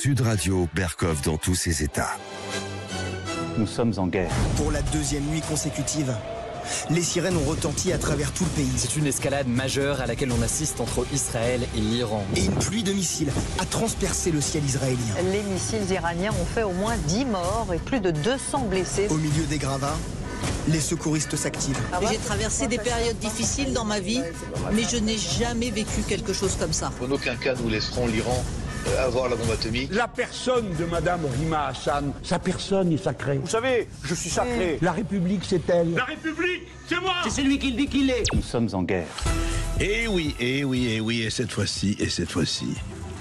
Sud Radio, Berkov dans tous ses états. Nous sommes en guerre. Pour la deuxième nuit consécutive, les sirènes ont retenti à travers tout le pays. C'est une escalade majeure à laquelle on assiste entre Israël et l'Iran. Et une pluie de missiles a transpercé le ciel israélien. Les missiles iraniens ont fait au moins 10 morts et plus de 200 blessés. Au milieu des gravats, les secouristes s'activent. J'ai traversé des périodes difficiles dans ma vie, mais je n'ai jamais vécu quelque chose comme ça. En aucun cas nous laisserons l'Iran avoir la bombe atomique. La personne de Madame Rima Hassan, sa personne est sacrée. Vous savez, je suis sacré. La République, c'est elle. La République, c'est moi. C'est celui qui le dit qu'il est. Nous sommes en guerre. Et oui, et cette fois-ci,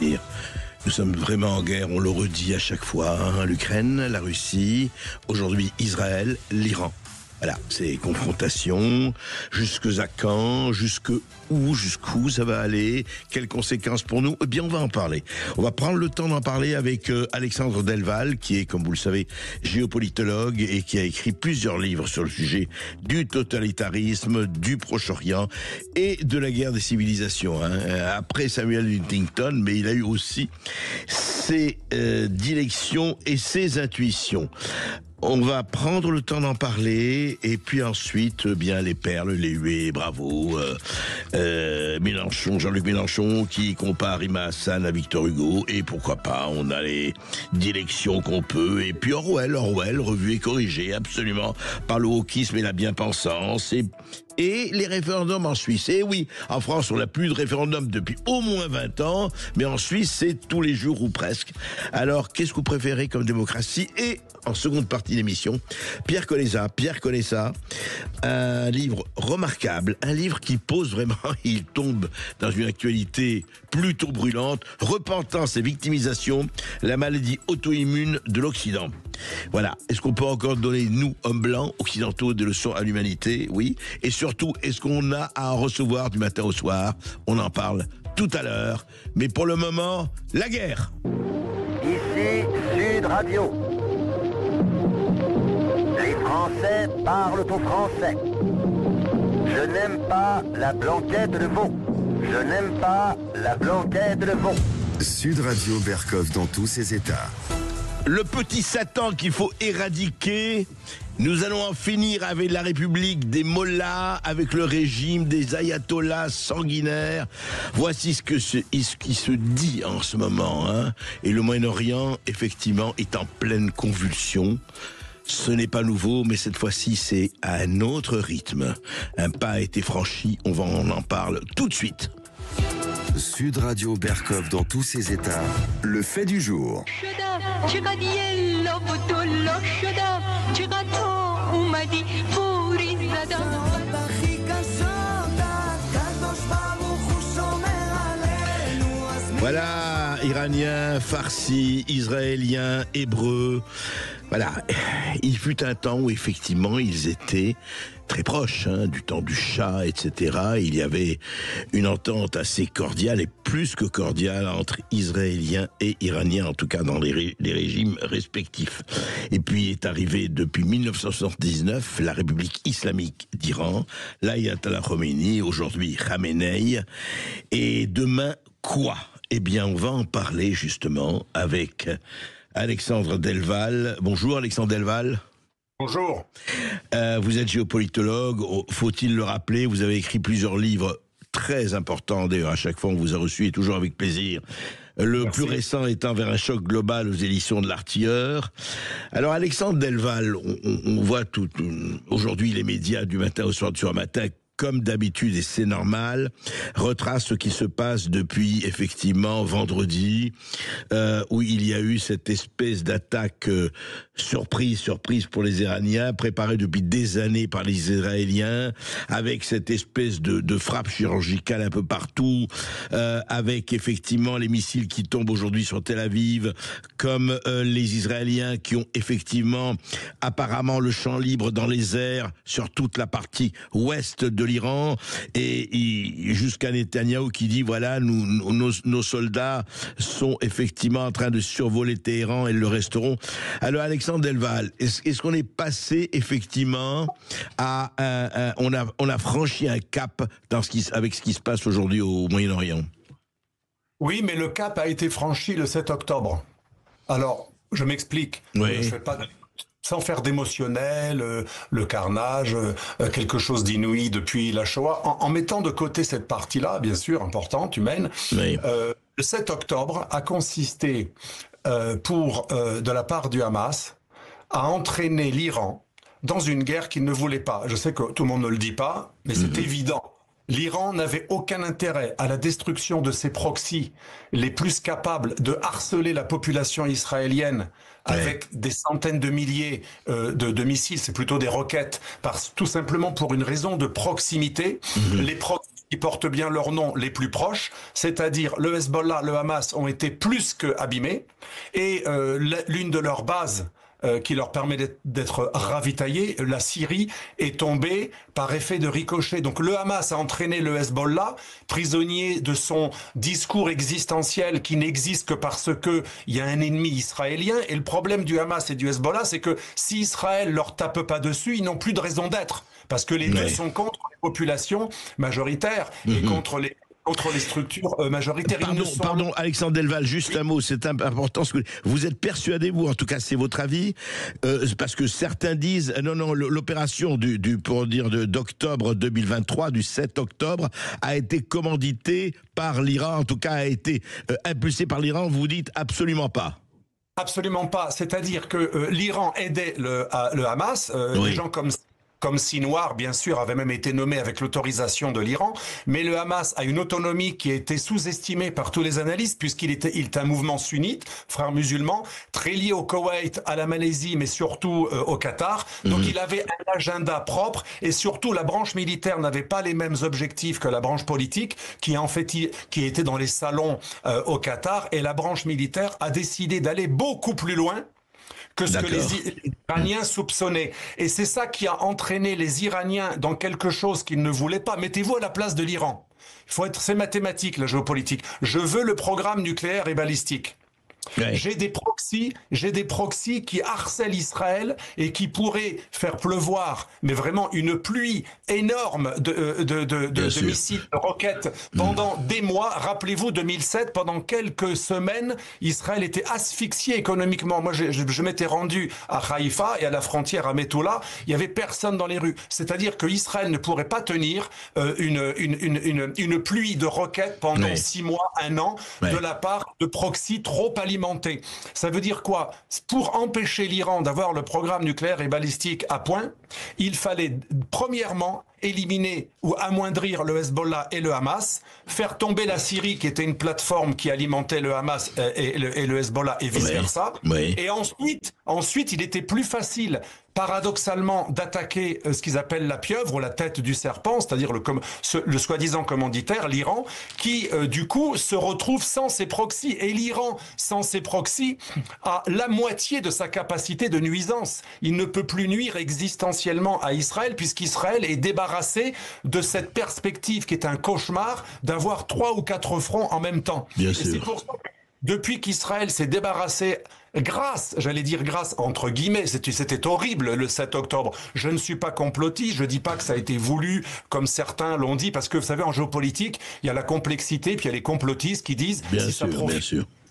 nous sommes vraiment en guerre, on le redit à chaque fois, hein, l'Ukraine, la Russie, aujourd'hui Israël, l'Iran. Voilà, c'est confrontation, jusque à quand, jusqu'où ça va aller, quelles conséquences pour nous? Eh bien, on va en parler. On va prendre le temps d'en parler avec Alexandre Delval, qui est, comme vous le savez, géopolitologue et qui a écrit plusieurs livres sur le sujet du totalitarisme, du Proche-Orient et de la guerre des civilisations. Hein. Après Samuel Huntington, mais il a eu aussi ses dilections et ses intuitions. On va prendre le temps d'en parler et puis ensuite, bien les perles, les huées, bravo, Mélenchon, Jean-Luc Mélenchon qui compare Rima Hassan à Victor Hugo et pourquoi pas, on a les directions qu'on peut et puis Orwell, revu et corrigé absolument par le wokisme et la bien-pensance et les référendums en Suisse. Et oui, en France, on n'a plus de référendum depuis au moins 20 ans, mais en Suisse, c'est tous les jours ou presque. Alors, qu'est-ce que vous préférez comme démocratie? Et en seconde partie d'émission, Pierre Conessa, un livre remarquable, un livre qui pose vraiment, il tombe dans une actualité plutôt brûlante, repentance et victimisation, la maladie auto-immune de l'Occident. Voilà, est-ce qu'on peut encore donner, nous, hommes blancs, occidentaux, des leçons à l'humanité? Oui, et surtout, est-ce qu'on a à en recevoir du matin au soir? On en parle tout à l'heure, mais pour le moment, la guerre. Ici, Sud Radio. Les Français parlent au français. Je n'aime pas la blanquette de veau. Je n'aime pas la blanquette de veau. Sud Radio, Berkov dans tous ses états. Le petit Satan qu'il faut éradiquer. Nous allons en finir avec la République des mollahs, avec le régime des ayatollahs sanguinaires. Voici ce qui se dit en ce moment. Hein. Et le Moyen-Orient, effectivement, est en pleine convulsion. Ce n'est pas nouveau, mais cette fois-ci, c'est à un autre rythme. Un pas a été franchi, on en parle tout de suite. Sud Radio, Berkov dans tous ses états. Le fait du jour. Voilà, Iranien, Farsi, Israélien, Hébreu. Voilà, il fut un temps où effectivement ils étaient très proches, hein, du temps du Shah, etc. Il y avait une entente assez cordiale et plus que cordiale entre Israéliens et Iraniens, en tout cas dans les régimes respectifs. Et puis est arrivé depuis 1979 la République islamique d'Iran, l'Ayatollah Khomeini, aujourd'hui Khamenei. Et demain, quoi? Eh bien, on va en parler justement avec Alexandre Delval. Bonjour Alexandre Delval. Bonjour. Vous êtes géopolitologue, faut-il le rappeler, vous avez écrit plusieurs livres très importants, d'ailleurs à chaque fois on vous a reçu et toujours avec plaisir. Le Merci. Plus récent étant Vers un choc global aux éditions de l'Artilleur. Alors Alexandre Delval, on voit aujourd'hui les médias du matin au soir sur un matin, comme d'habitude, et c'est normal, retrace ce qui se passe depuis, effectivement, vendredi, où il y a eu cette espèce d'attaque surprise pour les Iraniens, préparée depuis des années par les Israéliens, avec cette espèce de frappe chirurgicale un peu partout, avec, effectivement, les missiles qui tombent aujourd'hui sur Tel Aviv, comme les Israéliens qui ont, effectivement, apparemment le champ libre dans les airs sur toute la partie ouest de l'Iran, et jusqu'à Netanyahou qui dit voilà, nos soldats sont effectivement en train de survoler Téhéran et le resteront. Alors Alexandre Delval, est-ce qu'on est passé effectivement à on a franchi un cap avec ce qui se passe aujourd'hui au Moyen-Orient? Oui, mais le cap a été franchi le 7 octobre. Alors, je m'explique. Oui. Je fais pas sans faire d'émotionnel, le carnage, quelque chose d'inouï depuis la Shoah, en mettant de côté cette partie-là, bien sûr, importante, humaine. Oui. Le 7 octobre a consisté, de la part du Hamas, à entraîner l'Iran dans une guerre qu'il ne voulait pas. Je sais que tout le monde ne le dit pas, mais c'est évident. L'Iran n'avait aucun intérêt à la destruction de ses proxys les plus capables de harceler la population israélienne avec des centaines de milliers de missiles, c'est plutôt des roquettes, tout simplement pour une raison de proximité. Les proxys qui portent bien leur nom les plus proches, c'est-à-dire le Hezbollah, le Hamas, ont été plus que abîmés, et l'une de leurs bases qui leur permet d'être ravitaillés, la Syrie, est tombée par effet de ricochet. Donc le Hamas a entraîné le Hezbollah, prisonnier de son discours existentiel qui n'existe que parce que il y a un ennemi israélien. Et le problème du Hamas et du Hezbollah, c'est que si Israël leur tape pas dessus, ils n'ont plus de raison d'être. Parce que les deux sont contre les populations majoritaires et contre les structures majoritaires. Pardon, Alexandre Delval, juste un mot, c'est important. Vous êtes persuadé, vous, en tout cas c'est votre avis, parce que certains disent, non, l'opération d'octobre 2023, du 7 octobre, a été commanditée par l'Iran, en tout cas a été impulsée par l'Iran, vous dites absolument pas. Absolument pas, c'est-à-dire que l'Iran aidait le Hamas, des gens comme Sinwar, bien sûr, avait même été nommé avec l'autorisation de l'Iran, mais le Hamas a une autonomie qui a été sous-estimée par tous les analystes, puisqu'il est un mouvement sunnite, frères musulmans, très lié au Koweït, à la Malaisie, mais surtout au Qatar. Donc il avait un agenda propre, et surtout la branche militaire n'avait pas les mêmes objectifs que la branche politique, qui était dans les salons au Qatar, et la branche militaire a décidé d'aller beaucoup plus loin que ce que les Iraniens soupçonnaient. Et c'est ça qui a entraîné les Iraniens dans quelque chose qu'ils ne voulaient pas. Mettez-vous à la place de l'Iran. C'est mathématique, la géopolitique. Je veux le programme nucléaire et balistique. Ouais. J'ai des proxys qui harcèlent Israël et qui pourraient faire pleuvoir, mais vraiment une pluie énorme de missiles, de roquettes pendant des mois. Rappelez-vous, 2007, pendant quelques semaines, Israël était asphyxié économiquement. Moi, je m'étais rendu à Haïfa et à la frontière à Methoula. Il y avait personne dans les rues. C'est-à-dire que Israël ne pourrait pas tenir une pluie de roquettes pendant 6 mois, 1 an, de la part de proxys trop alimentés. Ça veut dire quoi? Pour empêcher l'Iran d'avoir le programme nucléaire et balistique à point, il fallait premièrement éliminer ou amoindrir le Hezbollah et le Hamas, faire tomber la Syrie qui était une plateforme qui alimentait le Hamas et le Hezbollah et vice-versa. Et ensuite, il était plus facile, paradoxalement, d'attaquer ce qu'ils appellent la pieuvre ou la tête du serpent, c'est-à-dire le soi-disant commanditaire, l'Iran, qui du coup se retrouve sans ses proxys. Et l'Iran, sans ses proxys, a la moitié de sa capacité de nuisance. Il ne peut plus nuire existentiellement à Israël, puisqu'Israël est débarrassé de cette perspective qui est un cauchemar d'avoir 3 ou 4 fronts en même temps. Bien et sûr. c'est pour ça que depuis qu'Israël s'est débarrassé grâce entre guillemets, c'était horrible le 7 octobre. Je ne suis pas complotiste, je dis pas que ça a été voulu comme certains l'ont dit, parce que vous savez, en géopolitique, il y a la complexité, puis il y a les complotistes qui disent bien sûr.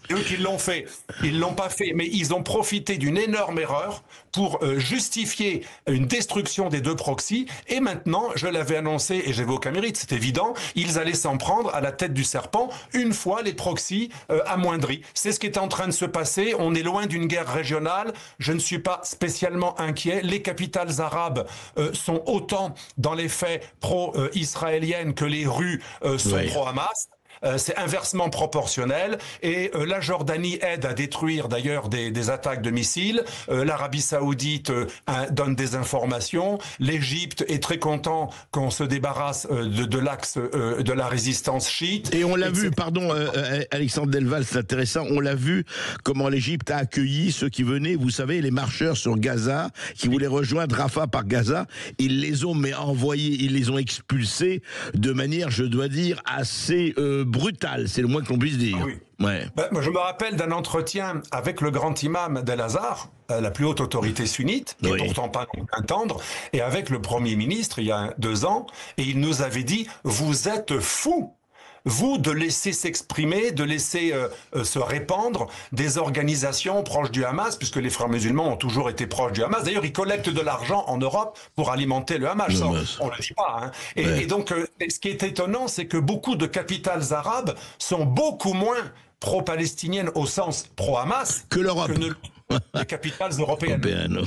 C'est eux qui l'ont fait. Ils l'ont pas fait, mais ils ont profité d'une énorme erreur pour justifier une destruction des 2 proxys. Et maintenant, je l'avais annoncé et j'avais aucun mérite, c'est évident, ils allaient s'en prendre à la tête du serpent une fois les proxys amoindris. C'est ce qui est en train de se passer. On est loin d'une guerre régionale. Je ne suis pas spécialement inquiet. Les capitales arabes sont autant dans les faits pro-israéliennes que les rues sont pro-Hamas. C'est inversement proportionnel, et la Jordanie aide à détruire d'ailleurs des attaques de missiles, l'Arabie Saoudite donne des informations, l'Égypte est très content qu'on se débarrasse de l'axe de la résistance chiite. Et on l'a vu, pardon Alexandre Delval, c'est intéressant, on l'a vu comment l'Égypte a accueilli ceux qui venaient, vous savez, les marcheurs sur Gaza, qui voulaient rejoindre Rafah par Gaza, ils les ont ils les ont expulsés de manière, je dois dire, assez brutal, c'est le moins que l'on puisse dire. Ah oui. Moi, je me rappelle d'un entretien avec le grand imam d'El-Azhar, la plus haute autorité sunnite, qui n'est pourtant pas un tendre, et avec le Premier ministre il y a 2 ans, et il nous avait dit « Vous êtes fous ! vous, de laisser s'exprimer, de laisser se répandre des organisations proches du Hamas, puisque les frères musulmans ont toujours été proches du Hamas. D'ailleurs, ils collectent de l'argent en Europe pour alimenter le Hamas. On ne le dit pas. Hein. Et donc, ce qui est étonnant, c'est que beaucoup de capitales arabes sont beaucoup moins pro-palestiniennes au sens pro-Hamas que l'Europe. Les capitales européennes.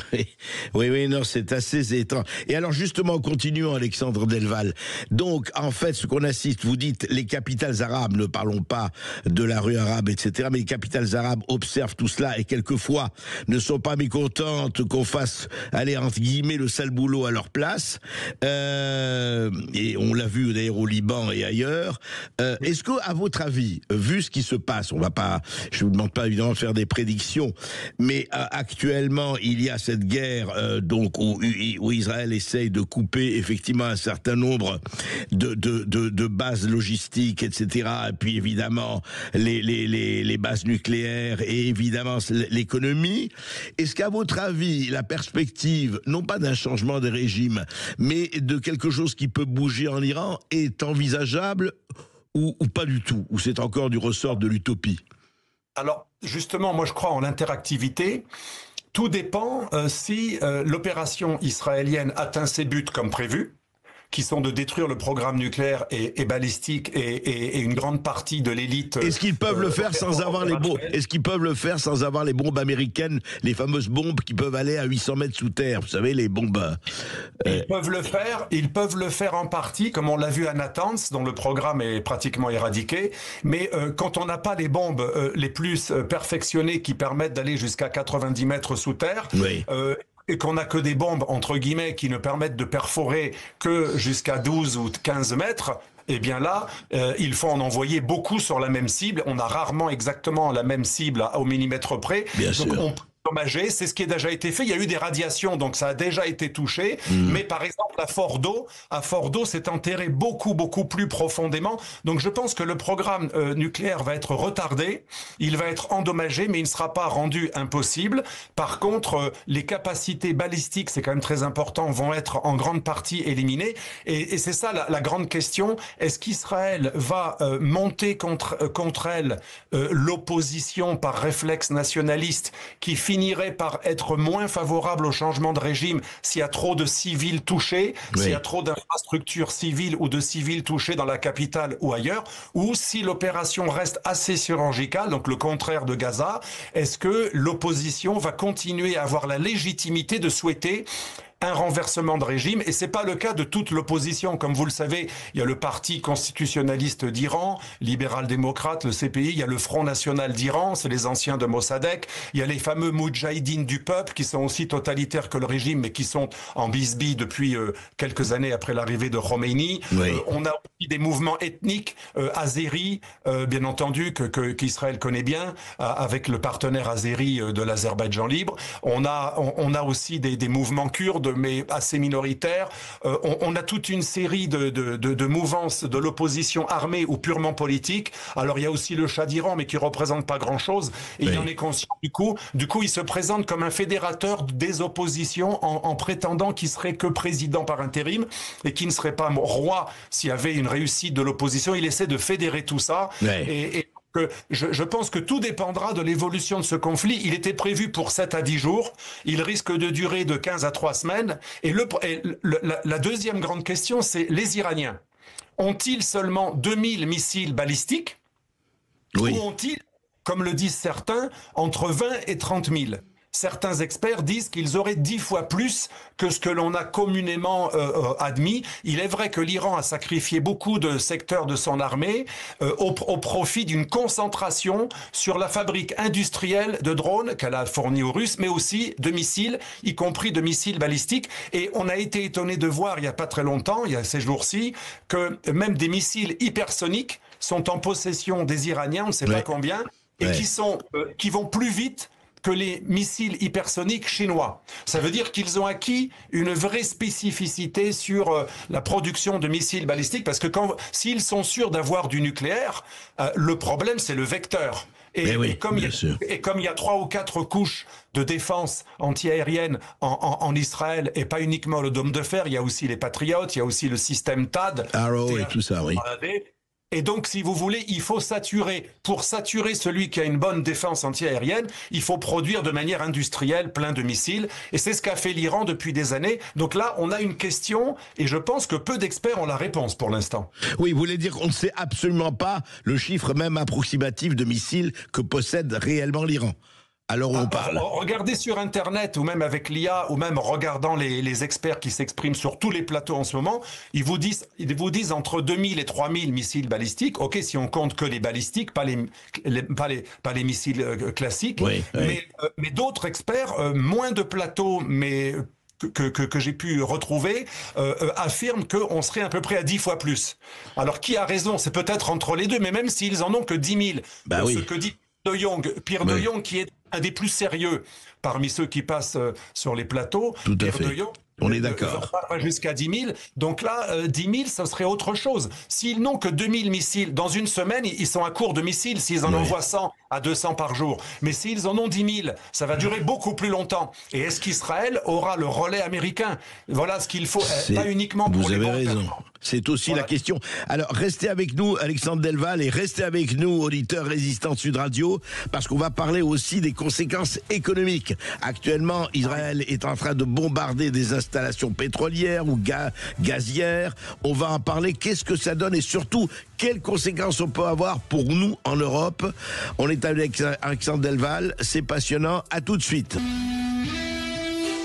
Oui, non, c'est assez étrange. Et alors, justement, continuons, Alexandre Delval. Donc, en fait, ce qu'on assiste, vous dites, les capitales arabes, ne parlons pas de la rue arabe, etc., mais les capitales arabes observent tout cela et quelquefois ne sont pas mécontentes qu'on fasse, aller entre guillemets, le sale boulot à leur place. Et on l'a vu d'ailleurs au Liban et ailleurs. Est-ce que, à votre avis, vu ce qui se passe, je vous demande pas évidemment de faire des prédictions, mais actuellement, il y a cette guerre donc où Israël essaye de couper effectivement un certain nombre de bases logistiques, etc. Et puis évidemment les bases nucléaires et évidemment l'économie. Est-ce qu'à votre avis, la perspective, non pas d'un changement de régime, mais de quelque chose qui peut bouger en Iran est envisageable ou pas du tout? Ou c'est encore du ressort de l'utopie? Alors, justement, moi je crois en l'interactivité. Tout dépend si l'opération israélienne atteint ses buts comme prévu, qui sont de détruire le programme nucléaire et balistique et une grande partie de l'élite. Est-ce qu'ils peuvent le faire sans avoir les bombes? Est-ce qu'ils peuvent le faire sans avoir les bombes américaines, les fameuses bombes qui peuvent aller à 800 mètres sous terre? Vous savez, les bombes. Ils peuvent le faire en partie, comme on l'a vu à Natanz, dont le programme est pratiquement éradiqué. Mais quand on n'a pas les bombes les plus perfectionnées qui permettent d'aller jusqu'à 90 mètres sous terre. Oui. Et qu'on n'a que des bombes, entre guillemets, qui ne permettent de perforer que jusqu'à 12 ou 15 mètres, eh bien là, il faut en envoyer beaucoup sur la même cible. On a rarement exactement la même cible au millimètre près. Bien sûr. On peut endommager, c'est ce qui a déjà été fait. Il y a eu des radiations, donc ça a déjà été touché. Mais par exemple, à Fordo, c'est enterré beaucoup plus profondément. Donc je pense que le programme nucléaire va être retardé, il va être endommagé, mais il ne sera pas rendu impossible. Par contre, les capacités balistiques, c'est quand même très important, vont être en grande partie éliminées. Et c'est ça la grande question. Est-ce qu'Israël va monter contre elle l'opposition par réflexe nationaliste qui finirait par être moins favorable au changement de régime s'il y a trop de civils touchés, s'il y a trop d'infrastructures civiles ou de civils touchés dans la capitale ou ailleurs, ou si l'opération reste assez chirurgicale, donc le contraire de Gaza, est-ce que l'opposition va continuer à avoir la légitimité de souhaiter un renversement de régime, et c'est pas le cas de toute l'opposition. Comme vous le savez, il y a le Parti constitutionnaliste d'Iran, libéral-démocrate, le CPI, il y a le Front national d'Iran, c'est les anciens de Mossadegh, il y a les fameux Moudjahidines du peuple, qui sont aussi totalitaires que le régime, mais qui sont en bisbille depuis quelques années après l'arrivée de Khomeini. Oui. On a aussi des mouvements ethniques, azéris, bien entendu, qu'Israël connaît bien, avec le partenaire azéri de l'Azerbaïdjan libre. On a aussi des mouvements kurdes, mais assez minoritaires. On a toute une série de mouvances de l'opposition armée ou purement politique. Alors il y a aussi le Shah d'Iran, mais qui représente pas grand-chose. Et il en est conscient du coup. Du coup, il se présente comme un fédérateur des oppositions en prétendant qu'il serait que président par intérim et qu'il ne serait pas roi s'il y avait une réussite de l'opposition. Il essaie de fédérer tout ça. Je pense que tout dépendra de l'évolution de ce conflit. Il était prévu pour 7 à 10 jours. Il risque de durer de 15 à 3 semaines. Et la deuxième grande question, c'est les Iraniens. Ont-ils seulement 2000 missiles balistiques? Ou ont-ils, comme le disent certains, entre 20 et 30 000? Certains experts disent qu'ils auraient 10 fois plus que ce que l'on a communément admis. Il est vrai que l'Iran a sacrifié beaucoup de secteurs de son armée au profit d'une concentration sur la fabrique industrielle de drones qu'elle a fournie aux Russes, mais aussi de missiles, y compris de missiles balistiques. Et on a été étonné de voir, il n'y a pas très longtemps, il y a ces jours-ci, que même des missiles hypersoniques sont en possession des Iraniens, on ne sait pas combien, et qui vont plus vite que les missiles hypersoniques chinois. Ça veut dire qu'ils ont acquis une vraie spécificité sur la production de missiles balistiques, parce que s'ils sont sûrs d'avoir du nucléaire, le problème c'est le vecteur. Et comme il y a 3 ou 4 couches de défense antiaérienne en Israël, et pas uniquement le dôme de fer, il y a aussi les Patriotes, il y a aussi le système THAAD, Arrow et tout ça, oui. Et donc, si vous voulez, il faut saturer. Pour saturer celui qui a une bonne défense antiaérienne, il faut produire de manière industrielle plein de missiles. Et c'est ce qu'a fait l'Iran depuis des années. Donc là, on a une question, et je pense que peu d'experts ont la réponse pour l'instant. Oui, vous voulez dire qu'on ne sait absolument pas le chiffre même approximatif de missiles que possède réellement l'Iran. Alors on parle. Regardez sur Internet, ou même avec l'IA, ou même regardant les experts qui s'expriment sur tous les plateaux en ce moment, ils vous disent entre 2000 et 3000 missiles balistiques. Ok, si on compte que les balistiques, pas les missiles classiques. Oui, oui. Mais d'autres experts, moins de plateaux, mais que j'ai pu retrouver, affirment qu'on serait à peu près à 10 fois plus. Alors qui a raison? C'est peut-être entre les deux, mais même s'ils en ont que 10 000. Ce que dit Pierre de Jong, qui est un des plus sérieux parmi ceux qui passent sur les plateaux. Tout à fait. De Jong, on est d'accord. Jusqu'à 10 000. Donc là, 10 000, ça serait autre chose. S'ils n'ont que 2000 missiles, dans une semaine, ils sont à court de missiles s'ils en envoient 100 à 200 par jour. Mais s'ils en ont 10 000, ça va durer beaucoup plus longtemps. Et est-ce qu'Israël aura le relais américain? Voilà ce qu'il faut, pas uniquement pour Vous les avez raison. C'est aussi la question. Alors, restez avec nous, Alexandre Delval, et restez avec nous, auditeurs résistants de Sud Radio, parce qu'on va parler aussi des conséquences économiques. Actuellement, Israël est en train de bombarder des installations pétrolières ou gazières. On va en parler. Qu'est-ce que ça donne et surtout, quelles conséquences on peut avoir pour nous en Europe? On est avec Alexandre Delval. C'est passionnant. À tout de suite.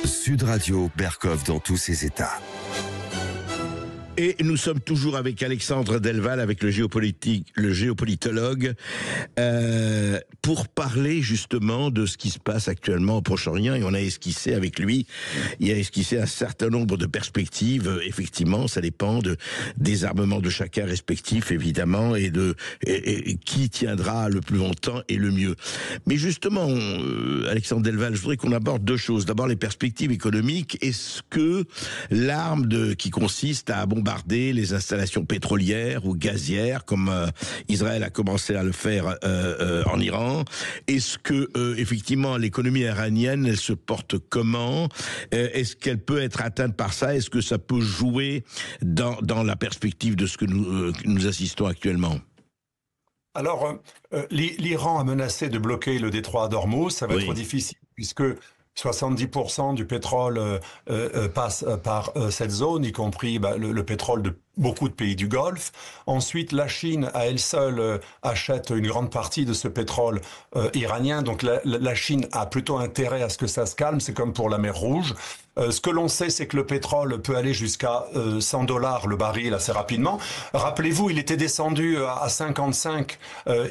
Sud Radio, Berkov dans tous ses états. Et nous sommes toujours avec Alexandre Delval, avec le géopolitologue, pour parler justement de ce qui se passe actuellement au Proche-Orient. Et on a esquissé avec lui, il a esquissé un certain nombre de perspectives. Effectivement, ça dépend des armements de chacun respectif, évidemment, et qui tiendra le plus longtemps et le mieux. Mais justement, Alexandre Delval, je voudrais qu'on aborde deux choses. D'abord, les perspectives économiques. Est-ce que l'arme qui consiste à bombarder les installations pétrolières ou gazières, comme Israël a commencé à le faire en Iran. Est-ce que effectivement l'économie iranienne, elle se porte comment? Est-ce qu'elle peut être atteinte par ça? Est-ce que ça peut jouer dans la perspective de ce que nous assistons actuellement? Alors, l'Iran a menacé de bloquer le détroit d'Ormuz. Ça va être difficile puisque 70% du pétrole passe par cette zone, y compris le pétrole de beaucoup de pays du Golfe. Ensuite, la Chine, à elle seule, achète une grande partie de ce pétrole iranien. Donc la Chine a plutôt intérêt à ce que ça se calme. C'est comme pour la mer Rouge. Ce que l'on sait, c'est que le pétrole peut aller jusqu'à $100 le baril assez rapidement. Rappelez-vous, il était descendu à 55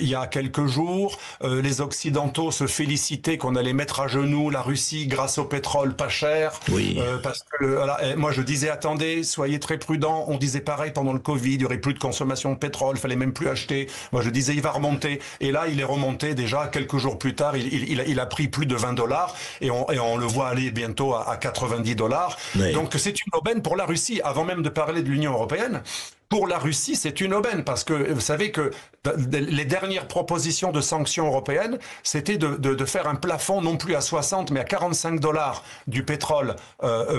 il y a quelques jours. Les Occidentaux se félicitaient qu'on allait mettre à genoux la Russie grâce au pétrole pas cher. Oui. Parce que voilà, moi je disais, attendez, soyez très prudents. On disait pareil pendant le Covid, il y aurait plus de consommation de pétrole, fallait même plus acheter. Moi je disais, il va remonter. Et là, il est remonté déjà quelques jours plus tard. Il a pris plus de $20 et on le voit aller bientôt à $90. Oui. Donc c'est une aubaine pour la Russie. Avant même de parler de l'Union européenne, pour la Russie, c'est une aubaine parce que vous savez que les dernières propositions de sanctions européennes, c'était de faire un plafond non plus à 60 mais à $45 du pétrole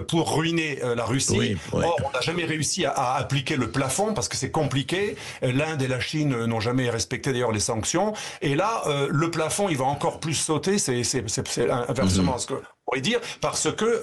pour ruiner la Russie. Oui, oui. Or, on n'a jamais réussi à appliquer le plafond parce que c'est compliqué. L'Inde et la Chine n'ont jamais respecté d'ailleurs les sanctions. Et là, le plafond, il va encore plus sauter. C'est inversement ce que on pourrait dire, parce que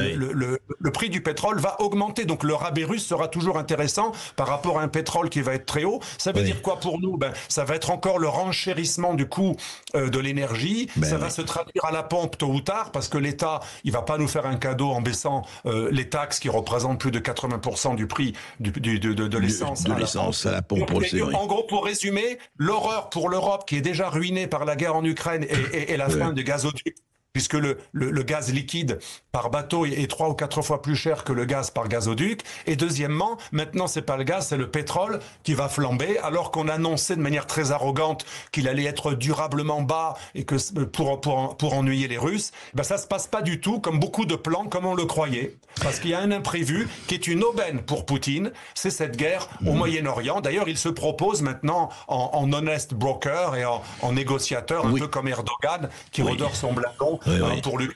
le prix du pétrole va augmenter. Donc le rabais russe sera toujours intéressant par rapport à un pétrole qui va être très haut. Ça veut dire quoi pour nous? Ça va être encore le renchérissement du coût de l'énergie. Ça va se traduire à la pompe tôt ou tard, parce que l'État, il va pas nous faire un cadeau en baissant les taxes qui représentent plus de 80% du prix de l'essence. De l'essence à la pompe. En gros, pour résumer, l'horreur pour l'Europe qui est déjà ruinée par la guerre en Ukraine et la fin du gazoduc, puisque le gaz liquide par bateau est 3 ou 4 fois plus cher que le gaz par gazoduc. Et deuxièmement, maintenant c'est pas le gaz, c'est le pétrole qui va flamber, alors qu'on annonçait de manière très arrogante qu'il allait être durablement bas et que pour ennuyer les Russes, ça se passe pas du tout comme beaucoup de plans, comme on le croyait, parce qu'il y a un imprévu qui est une aubaine pour Poutine, c'est cette guerre au Moyen-Orient. D'ailleurs, il se propose maintenant en honest broker et en négociateur, un peu comme Erdogan qui redore son blason pour lui.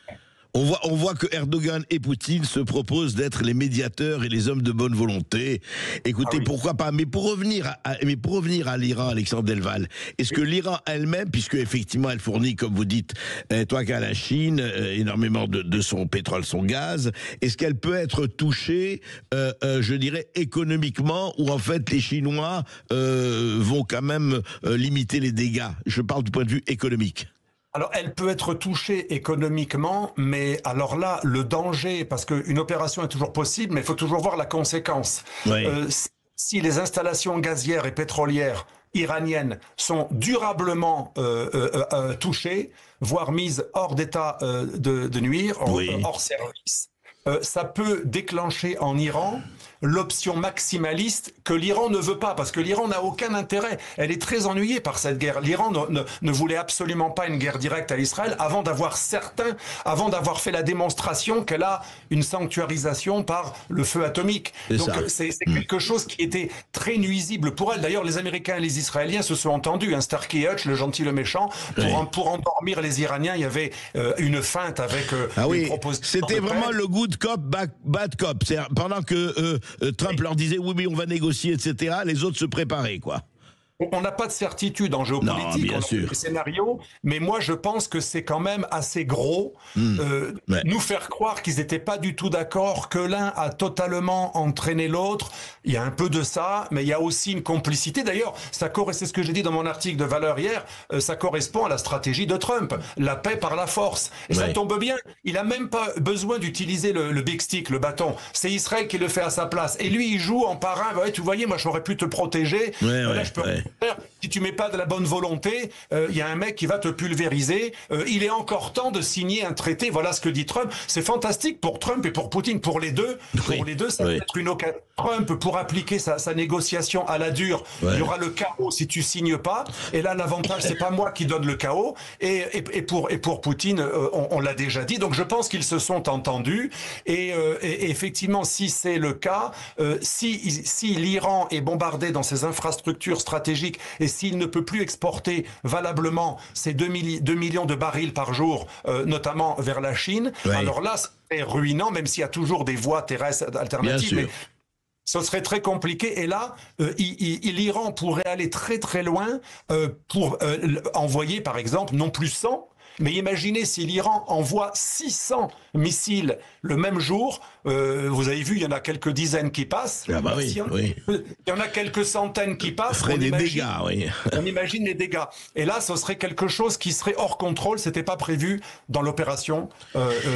On voit que Erdogan et Poutine se proposent d'être les médiateurs et les hommes de bonne volonté. Écoutez, pourquoi pas. Mais pour revenir à l'Iran, Alexandre Delval, est-ce que l'Iran elle-même, puisque effectivement elle fournit, comme vous dites, toi qu'à la Chine, énormément de son pétrole, son gaz, est-ce qu'elle peut être touchée, je dirais, économiquement, ou en fait les Chinois vont quand même limiter les dégâts? Je parle du point de vue économique. Alors, elle peut être touchée économiquement, mais alors là, le danger, parce qu'une opération est toujours possible, mais il faut toujours voir la conséquence. Oui. Si les installations gazières et pétrolières iraniennes sont durablement touchées, voire mises hors d'état de nuire, hors service, ça peut déclencher en Iran l'option maximaliste que l'Iran ne veut pas, parce que l'Iran n'a aucun intérêt. Elle est très ennuyée par cette guerre. L'Iran ne voulait absolument pas une guerre directe à Israël avant d'avoir fait la démonstration qu'elle a une sanctuarisation par le feu atomique. Donc c'est quelque chose qui était très nuisible pour elle. D'ailleurs, les Américains et les Israéliens se sont entendus. Starkey Hutch, le gentil, le méchant, pour endormir les Iraniens, il y avait une feinte avec une proposition. C'était vraiment le good cop, bad cop. Pendant que Trump leur disait oui, on va négocier, etc. Les autres se préparaient, quoi. On n'a pas de certitude en géopolitique, bien sûr. Des scénarios, mais moi je pense que c'est quand même assez gros nous faire croire qu'ils n'étaient pas du tout d'accord, que l'un a totalement entraîné l'autre. Il y a un peu de ça, mais il y a aussi une complicité. D'ailleurs, c'est ce que j'ai dit dans mon article de Valeurs hier, ça correspond à la stratégie de Trump, la paix par la force. Et ça tombe bien, il n'a même pas besoin d'utiliser le big stick, le bâton. C'est Israël qui le fait à sa place. Et lui, il joue en parrain. Tu voyais, moi j'aurais pu te protéger. Là, je peux si tu mets pas de la bonne volonté, il y a un mec qui va te pulvériser. Il est encore temps de signer un traité. Voilà ce que dit Trump. C'est fantastique pour Trump et pour Poutine, pour les deux. Pour les deux, ça va être une occasion. Trump, pour appliquer sa négociation à la dure, il y aura le chaos si tu signes pas. Et là, l'avantage, c'est pas moi qui donne le chaos. Et pour Poutine, on l'a déjà dit. Donc, je pense qu'ils se sont entendus. Et effectivement, si c'est le cas, si l'Iran est bombardé dans ses infrastructures stratégiques et s'il ne peut plus exporter valablement ces 2 millions de barils par jour, notamment vers la Chine, alors là, c'est ruinant, même s'il y a toujours des voies terrestres alternatives. Mais ce serait très compliqué. Et là, l'Iran pourrait aller très très loin pour envoyer, par exemple, non plus 100, mais imaginez si l'Iran envoie 600 missiles le même jour. Vous avez vu, il y en a quelques dizaines qui passent. Il y en a quelques centaines qui passent. Ça ferait des dégâts, On imagine les dégâts. Et là, ce serait quelque chose qui serait hors contrôle. C'était pas prévu dans l'opération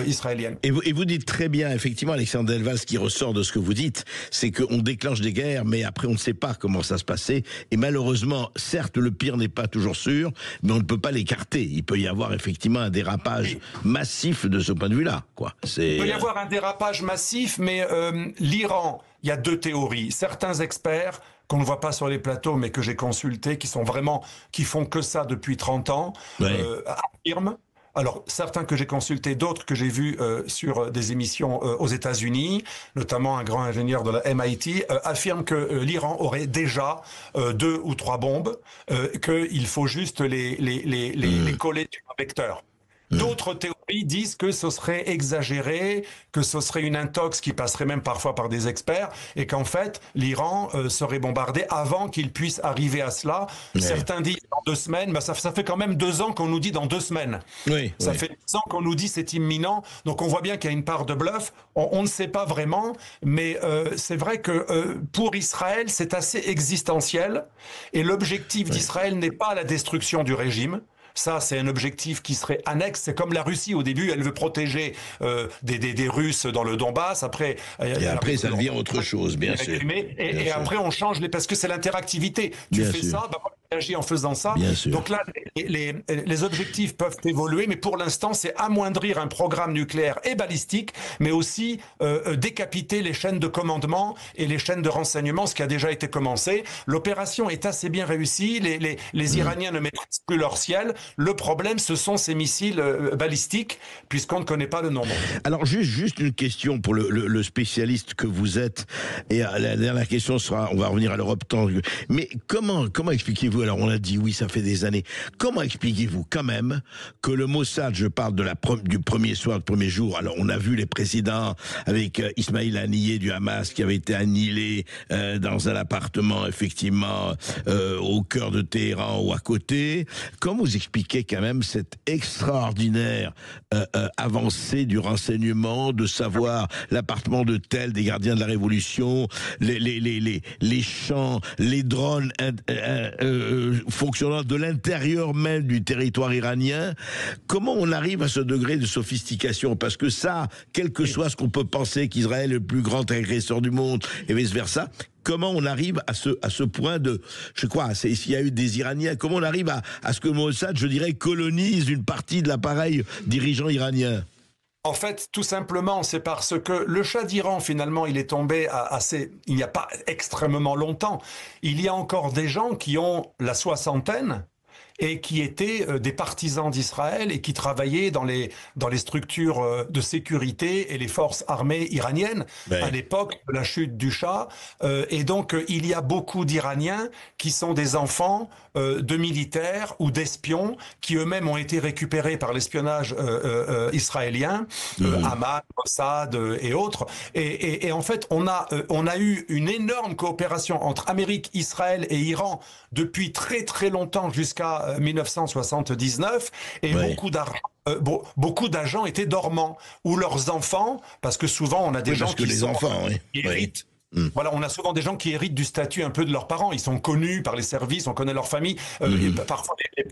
israélienne. Et vous dites très bien, effectivement, Alexandre Delval, ce qui ressort de ce que vous dites, c'est qu'on déclenche des guerres, mais après on ne sait pas comment ça se passait. Et malheureusement, certes, le pire n'est pas toujours sûr, mais on ne peut pas l'écarter. Il peut y avoir effectivement un dérapage massif de ce point de vue-là, quoi. Il peut y avoir un dérapage massif, mais l'Iran, il y a deux théories. Certains experts qu'on ne voit pas sur les plateaux, mais que j'ai consultés, qui font que ça depuis 30 ans, affirment. Alors, certains que j'ai consultés, d'autres que j'ai vus sur des émissions aux États-Unis, notamment un grand ingénieur de la MIT, affirme que l'Iran aurait déjà 2 ou 3 bombes, qu'il faut juste les coller sur un vecteur. D'autres théories disent que ce serait exagéré, que ce serait une intox qui passerait même parfois par des experts, et qu'en fait, l'Iran serait bombardé avant qu'il puisse arriver à cela. Certains disent dans 2 semaines, mais ça fait quand même 2 ans qu'on nous dit dans 2 semaines. Ça fait 2 ans qu'on nous dit c'est imminent, donc on voit bien qu'il y a une part de bluff. On ne sait pas vraiment, mais c'est vrai que pour Israël, c'est assez existentiel, et l'objectif d'Israël n'est pas la destruction du régime. Ça, c'est un objectif qui serait annexe. C'est comme la Russie. Au début, elle veut protéger des Russes dans le Donbass. Après, ça devient autre chose, bien sûr. Et après, on change parce que c'est l'interactivité. Tu fais ça, agit en faisant ça. Donc là, les objectifs peuvent évoluer, mais pour l'instant, c'est amoindrir un programme nucléaire et balistique, mais aussi décapiter les chaînes de commandement et les chaînes de renseignement, ce qui a déjà été commencé. L'opération est assez bien réussie. Les Iraniens ne maîtrisent plus leur ciel. Le problème, ce sont ces missiles balistiques, puisqu'on ne connaît pas le nombre. Alors, juste une question pour le spécialiste que vous êtes. Et la dernière question sera, on va revenir à l'Europe. Mais comment expliquez-vous expliquez-vous, alors on a dit oui, ça fait des années, comment expliquez-vous quand même que le Mossad, je parle du premier soir, du premier jour, alors on a vu les précédents avec Ismail Haniyeh du Hamas qui avait été annihilé dans un appartement effectivement au cœur de Téhéran ou à côté, comment vous expliquez quand même cette extraordinaire avancée du renseignement, de savoir l'appartement de tel des gardiens de la Révolution, les champs, les drones fonctionnant de l'intérieur même du territoire iranien. Comment on arrive à ce degré de sophistication? Parce que ça, quel que soit ce qu'on peut penser qu'Israël est le plus grand agresseur du monde et vice-versa, comment on arrive à ce point de, je crois, s'il y a eu des Iraniens, comment on arrive à ce que Mossad, je dirais, colonise une partie de l'appareil dirigeant iranien? En fait, tout simplement, c'est parce que le Shah d'Iran, finalement, il est tombé il n'y a pas extrêmement longtemps. Il y a encore des gens qui ont la soixantaine et qui étaient des partisans d'Israël et qui travaillaient dans les structures de sécurité et les forces armées iraniennes à l'époque de la chute du Shah. Et donc, il y a beaucoup d'Iraniens qui sont des enfants de militaires ou d'espions qui eux-mêmes ont été récupérés par l'espionnage israélien, Hamas, Mossad et autres. Et en fait, on a eu une énorme coopération entre Amérique, Israël et Iran depuis très très longtemps jusqu'à 1979, et beaucoup d'agents étaient dormants, ou leurs enfants, parce que souvent on a des gens qui héritent. Voilà, on a souvent des gens qui héritent du statut un peu de leurs parents. Ils sont connus par les services, on connaît leur famille. Et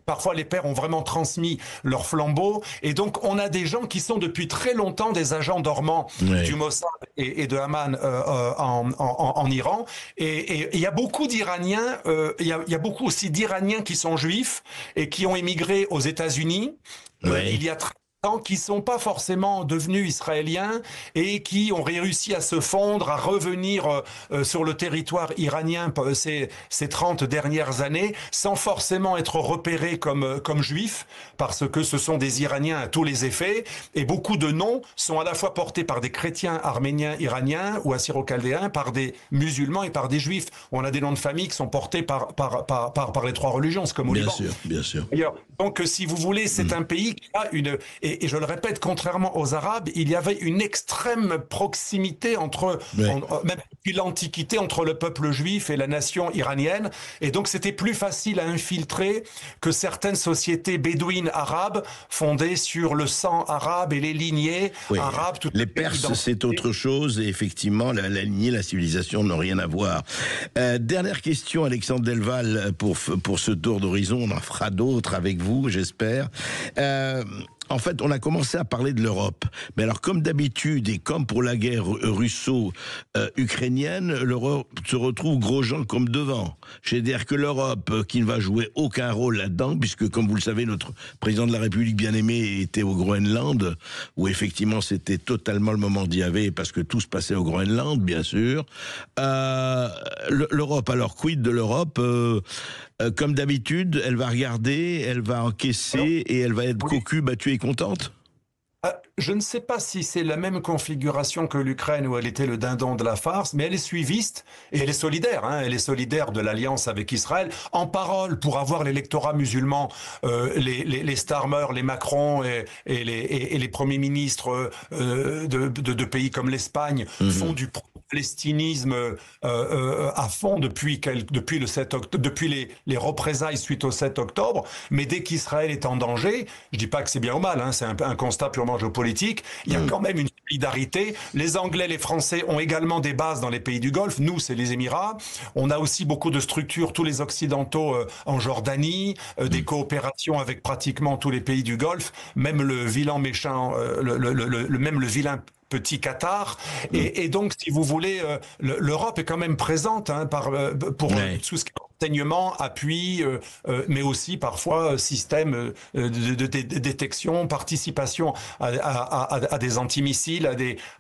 parfois, les pères ont vraiment transmis leur flambeau. Et donc, on a des gens qui sont depuis très longtemps des agents dormants du Mossad et de Haman en Iran. Et il y a beaucoup d'Iraniens, il y a beaucoup aussi d'Iraniens qui sont juifs et qui ont émigré aux États-Unis. Il y a qui sont pas forcément devenus israéliens et qui ont réussi à se fondre, à revenir sur le territoire iranien ces 30 dernières années, sans forcément être repérés comme juifs, parce que ce sont des Iraniens à tous les effets, et beaucoup de noms sont à la fois portés par des chrétiens arméniens iraniens ou assyro-chaldéens, par des musulmans et par des juifs. On a des noms de famille qui sont portés par les trois religions, c'est comme au Liban. Bien sûr. Donc, si vous voulez, c'est un pays qui a et je le répète, contrairement aux Arabes, il y avait une extrême proximité même depuis l'Antiquité, entre le peuple juif et la nation iranienne. Et donc, c'était plus facile à infiltrer que certaines sociétés bédouines arabes fondées sur le sang arabe et les lignées arabes. Les Perses, c'est autre chose. Et effectivement, la lignée, la civilisation n'ont rien à voir. Dernière question, Alexandre Delval, pour ce tour d'horizon. On en fera d'autres avec vous, j'espère. En fait, on a commencé à parler de l'Europe. Mais alors, comme d'habitude, et comme pour la guerre russo-ukrainienne, l'Europe se retrouve gros gens comme devant. C'est-à-dire que l'Europe, qui ne va jouer aucun rôle là-dedans, puisque, comme vous le savez, notre président de la République bien-aimé était au Groenland, où effectivement c'était totalement le moment d'y aller, parce que tout se passait au Groenland, bien sûr. L'Europe, alors, quid de l'Europe comme d'habitude, elle va regarder, elle va encaisser et elle va être cocu, battue et contente? Je ne sais pas si c'est la même configuration que l'Ukraine où elle était le dindon de la farce, mais elle est suiviste et elle est solidaire. Elle est solidaire de l'alliance avec Israël. En parole, pour avoir l'électorat musulman, les Starmer, les Macron et les premiers ministres de pays comme l'Espagne font du palestinisme à fond depuis le 7 octobre, depuis les représailles suite au 7 octobre. Mais dès qu'Israël est en danger, je dis pas que c'est bien ou mal, c'est un constat purement géopolitique, il y a quand même une solidarité. Les Anglais, les Français ont également des bases dans les pays du Golfe. Nous, c'est les Émirats. On a aussi beaucoup de structures, tous les Occidentaux en Jordanie, des coopérations avec pratiquement tous les pays du Golfe, même le vilain méchant, même le vilain petit Qatar, et donc si vous voulez, l'Europe est quand même présente pour tout ce qui est renseignement, appui, mais aussi parfois système de détection, participation à des antimissiles,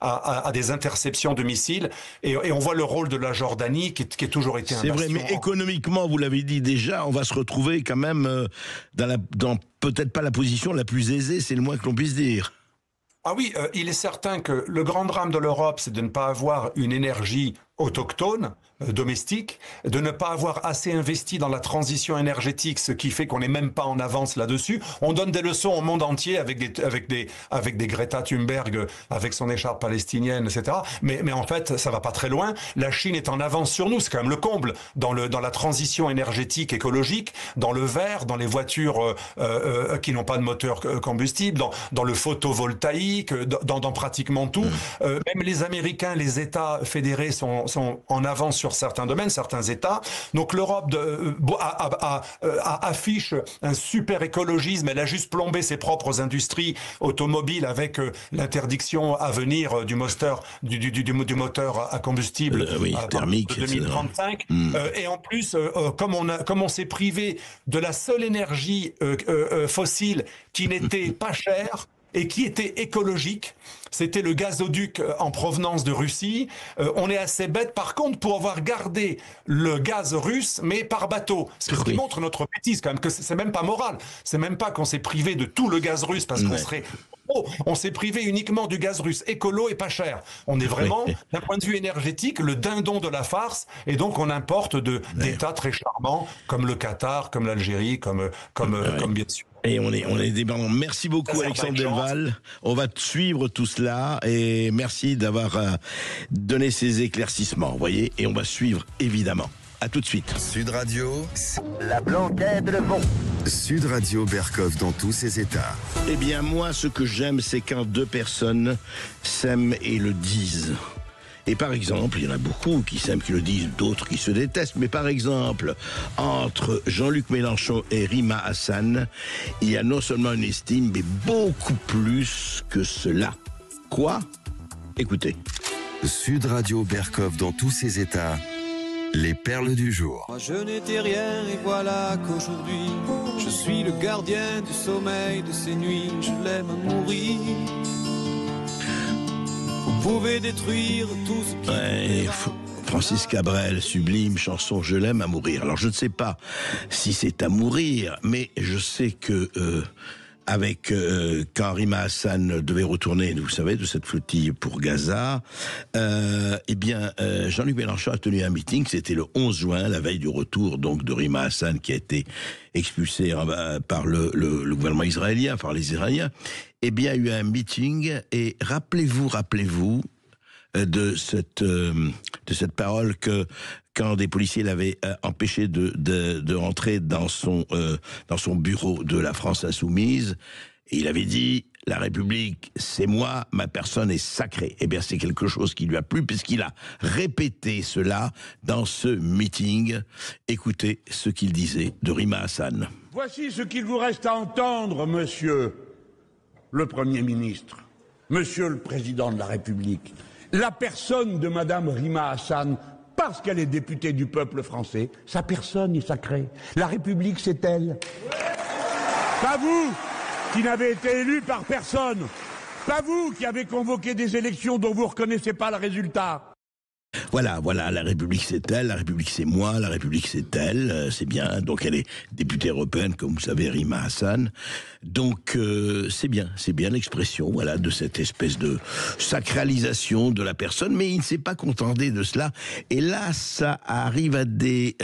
à des interceptions de missiles, et on voit le rôle de la Jordanie qui a toujours été un bastion. C'est vrai, mais économiquement, vous l'avez dit déjà, on va se retrouver quand même dans peut-être pas la position la plus aisée, c'est le moins que l'on puisse dire. Ah oui, il est certain que le grand drame de l'Europe, c'est de ne pas avoir une énergie autochtones, domestiques, de ne pas avoir assez investi dans la transition énergétique, ce qui fait qu'on n'est même pas en avance là-dessus. On donne des leçons au monde entier avec des Greta Thunberg, avec son écharpe palestinienne, etc. Mais en fait, ça va pas très loin. La Chine est en avance sur nous, c'est quand même le comble dans la transition énergétique écologique, dans le vert, dans les voitures qui n'ont pas de moteur combustible, dans le photovoltaïque, dans pratiquement tout. Même les Américains, les États fédérés sont en avance sur certains domaines, certains États. Donc l'Europe affiche un super écologisme. Elle a juste plombé ses propres industries automobiles avec l'interdiction à venir du moteur à combustible thermique, de 2035. Et en plus, comme on s'est privé de la seule énergie fossile qui n'était pas chère et qui était écologique, c'était le gazoduc en provenance de Russie. On est assez bête, par contre, pour avoir gardé le gaz russe, mais par bateau. Ce qui montre notre bêtise, quand même, que c'est même pas moral. C'est même pas qu'on s'est privé de tout le gaz russe parce qu'on serait... on s'est privé uniquement du gaz russe, écolo et pas cher. On est vraiment, d'un point de vue énergétique, le dindon de la farce, et donc on importe d'États très charmants, comme le Qatar, comme l'Algérie, comme bien sûr. Et on est dépendant. Merci beaucoup, Alexandre Delval. On va suivre tout cela et merci d'avoir donné ces éclaircissements, vous voyez, et on va suivre évidemment. À tout de suite. Sud Radio, la blanquette de veau. Sud Radio Berkov dans tous ses états. Eh bien, moi, ce que j'aime, c'est quand deux personnes s'aiment et le disent. Et par exemple, il y en a beaucoup qui s'aiment, qui le disent, d'autres qui se détestent. Mais par exemple, entre Jean-Luc Mélenchon et Rima Hassan, il y a non seulement une estime, mais beaucoup plus que cela. Quoi ? Écoutez. Sud Radio Berkov dans tous ses états. Les perles du jour. Moi je n'étais rien et voilà qu'aujourd'hui je suis le gardien du sommeil de ces nuits. Je l'aime à mourir. Vous pouvez détruire tout ce qui... Francis Cabrel, sublime chanson, je l'aime à mourir. Alors je ne sais pas si c'est à mourir, mais je sais que... quand Rima Hassan devait retourner, vous savez, de cette flottille pour Gaza, Jean-Luc Mélenchon a tenu un meeting, c'était le 11 juin, la veille du retour donc de Rima Hassan qui a été expulsé par le gouvernement israélien, par les Israéliens. Eh bien, il y a eu un meeting et rappelez-vous de cette parole que quand des policiers l'avaient empêché de rentrer dans son bureau de la France Insoumise, et il avait dit « La République, c'est moi, ma personne est sacrée ». Eh bien, c'est quelque chose qui lui a plu, puisqu'il a répété cela dans ce meeting. Écoutez ce qu'il disait de Rima Hassan. Voici ce qu'il vous reste à entendre, monsieur le Premier ministre, monsieur le Président de la République. La personne de Madame Rima Hassan, parce qu'elle est députée du peuple français, sa personne est sacrée. La République, c'est elle. Pas vous, qui n'avez été élu par personne. Pas vous, qui avez convoqué des élections dont vous ne reconnaissez pas le résultat. Voilà, la République c'est elle, la République c'est moi, la République c'est elle, c'est bien. Donc elle est députée européenne, comme vous savez, Rima Hassan. Donc c'est bien l'expression, voilà, de cette espèce de sacralisation de la personne. Mais il ne s'est pas contenté de cela. Et là, ça arrive à des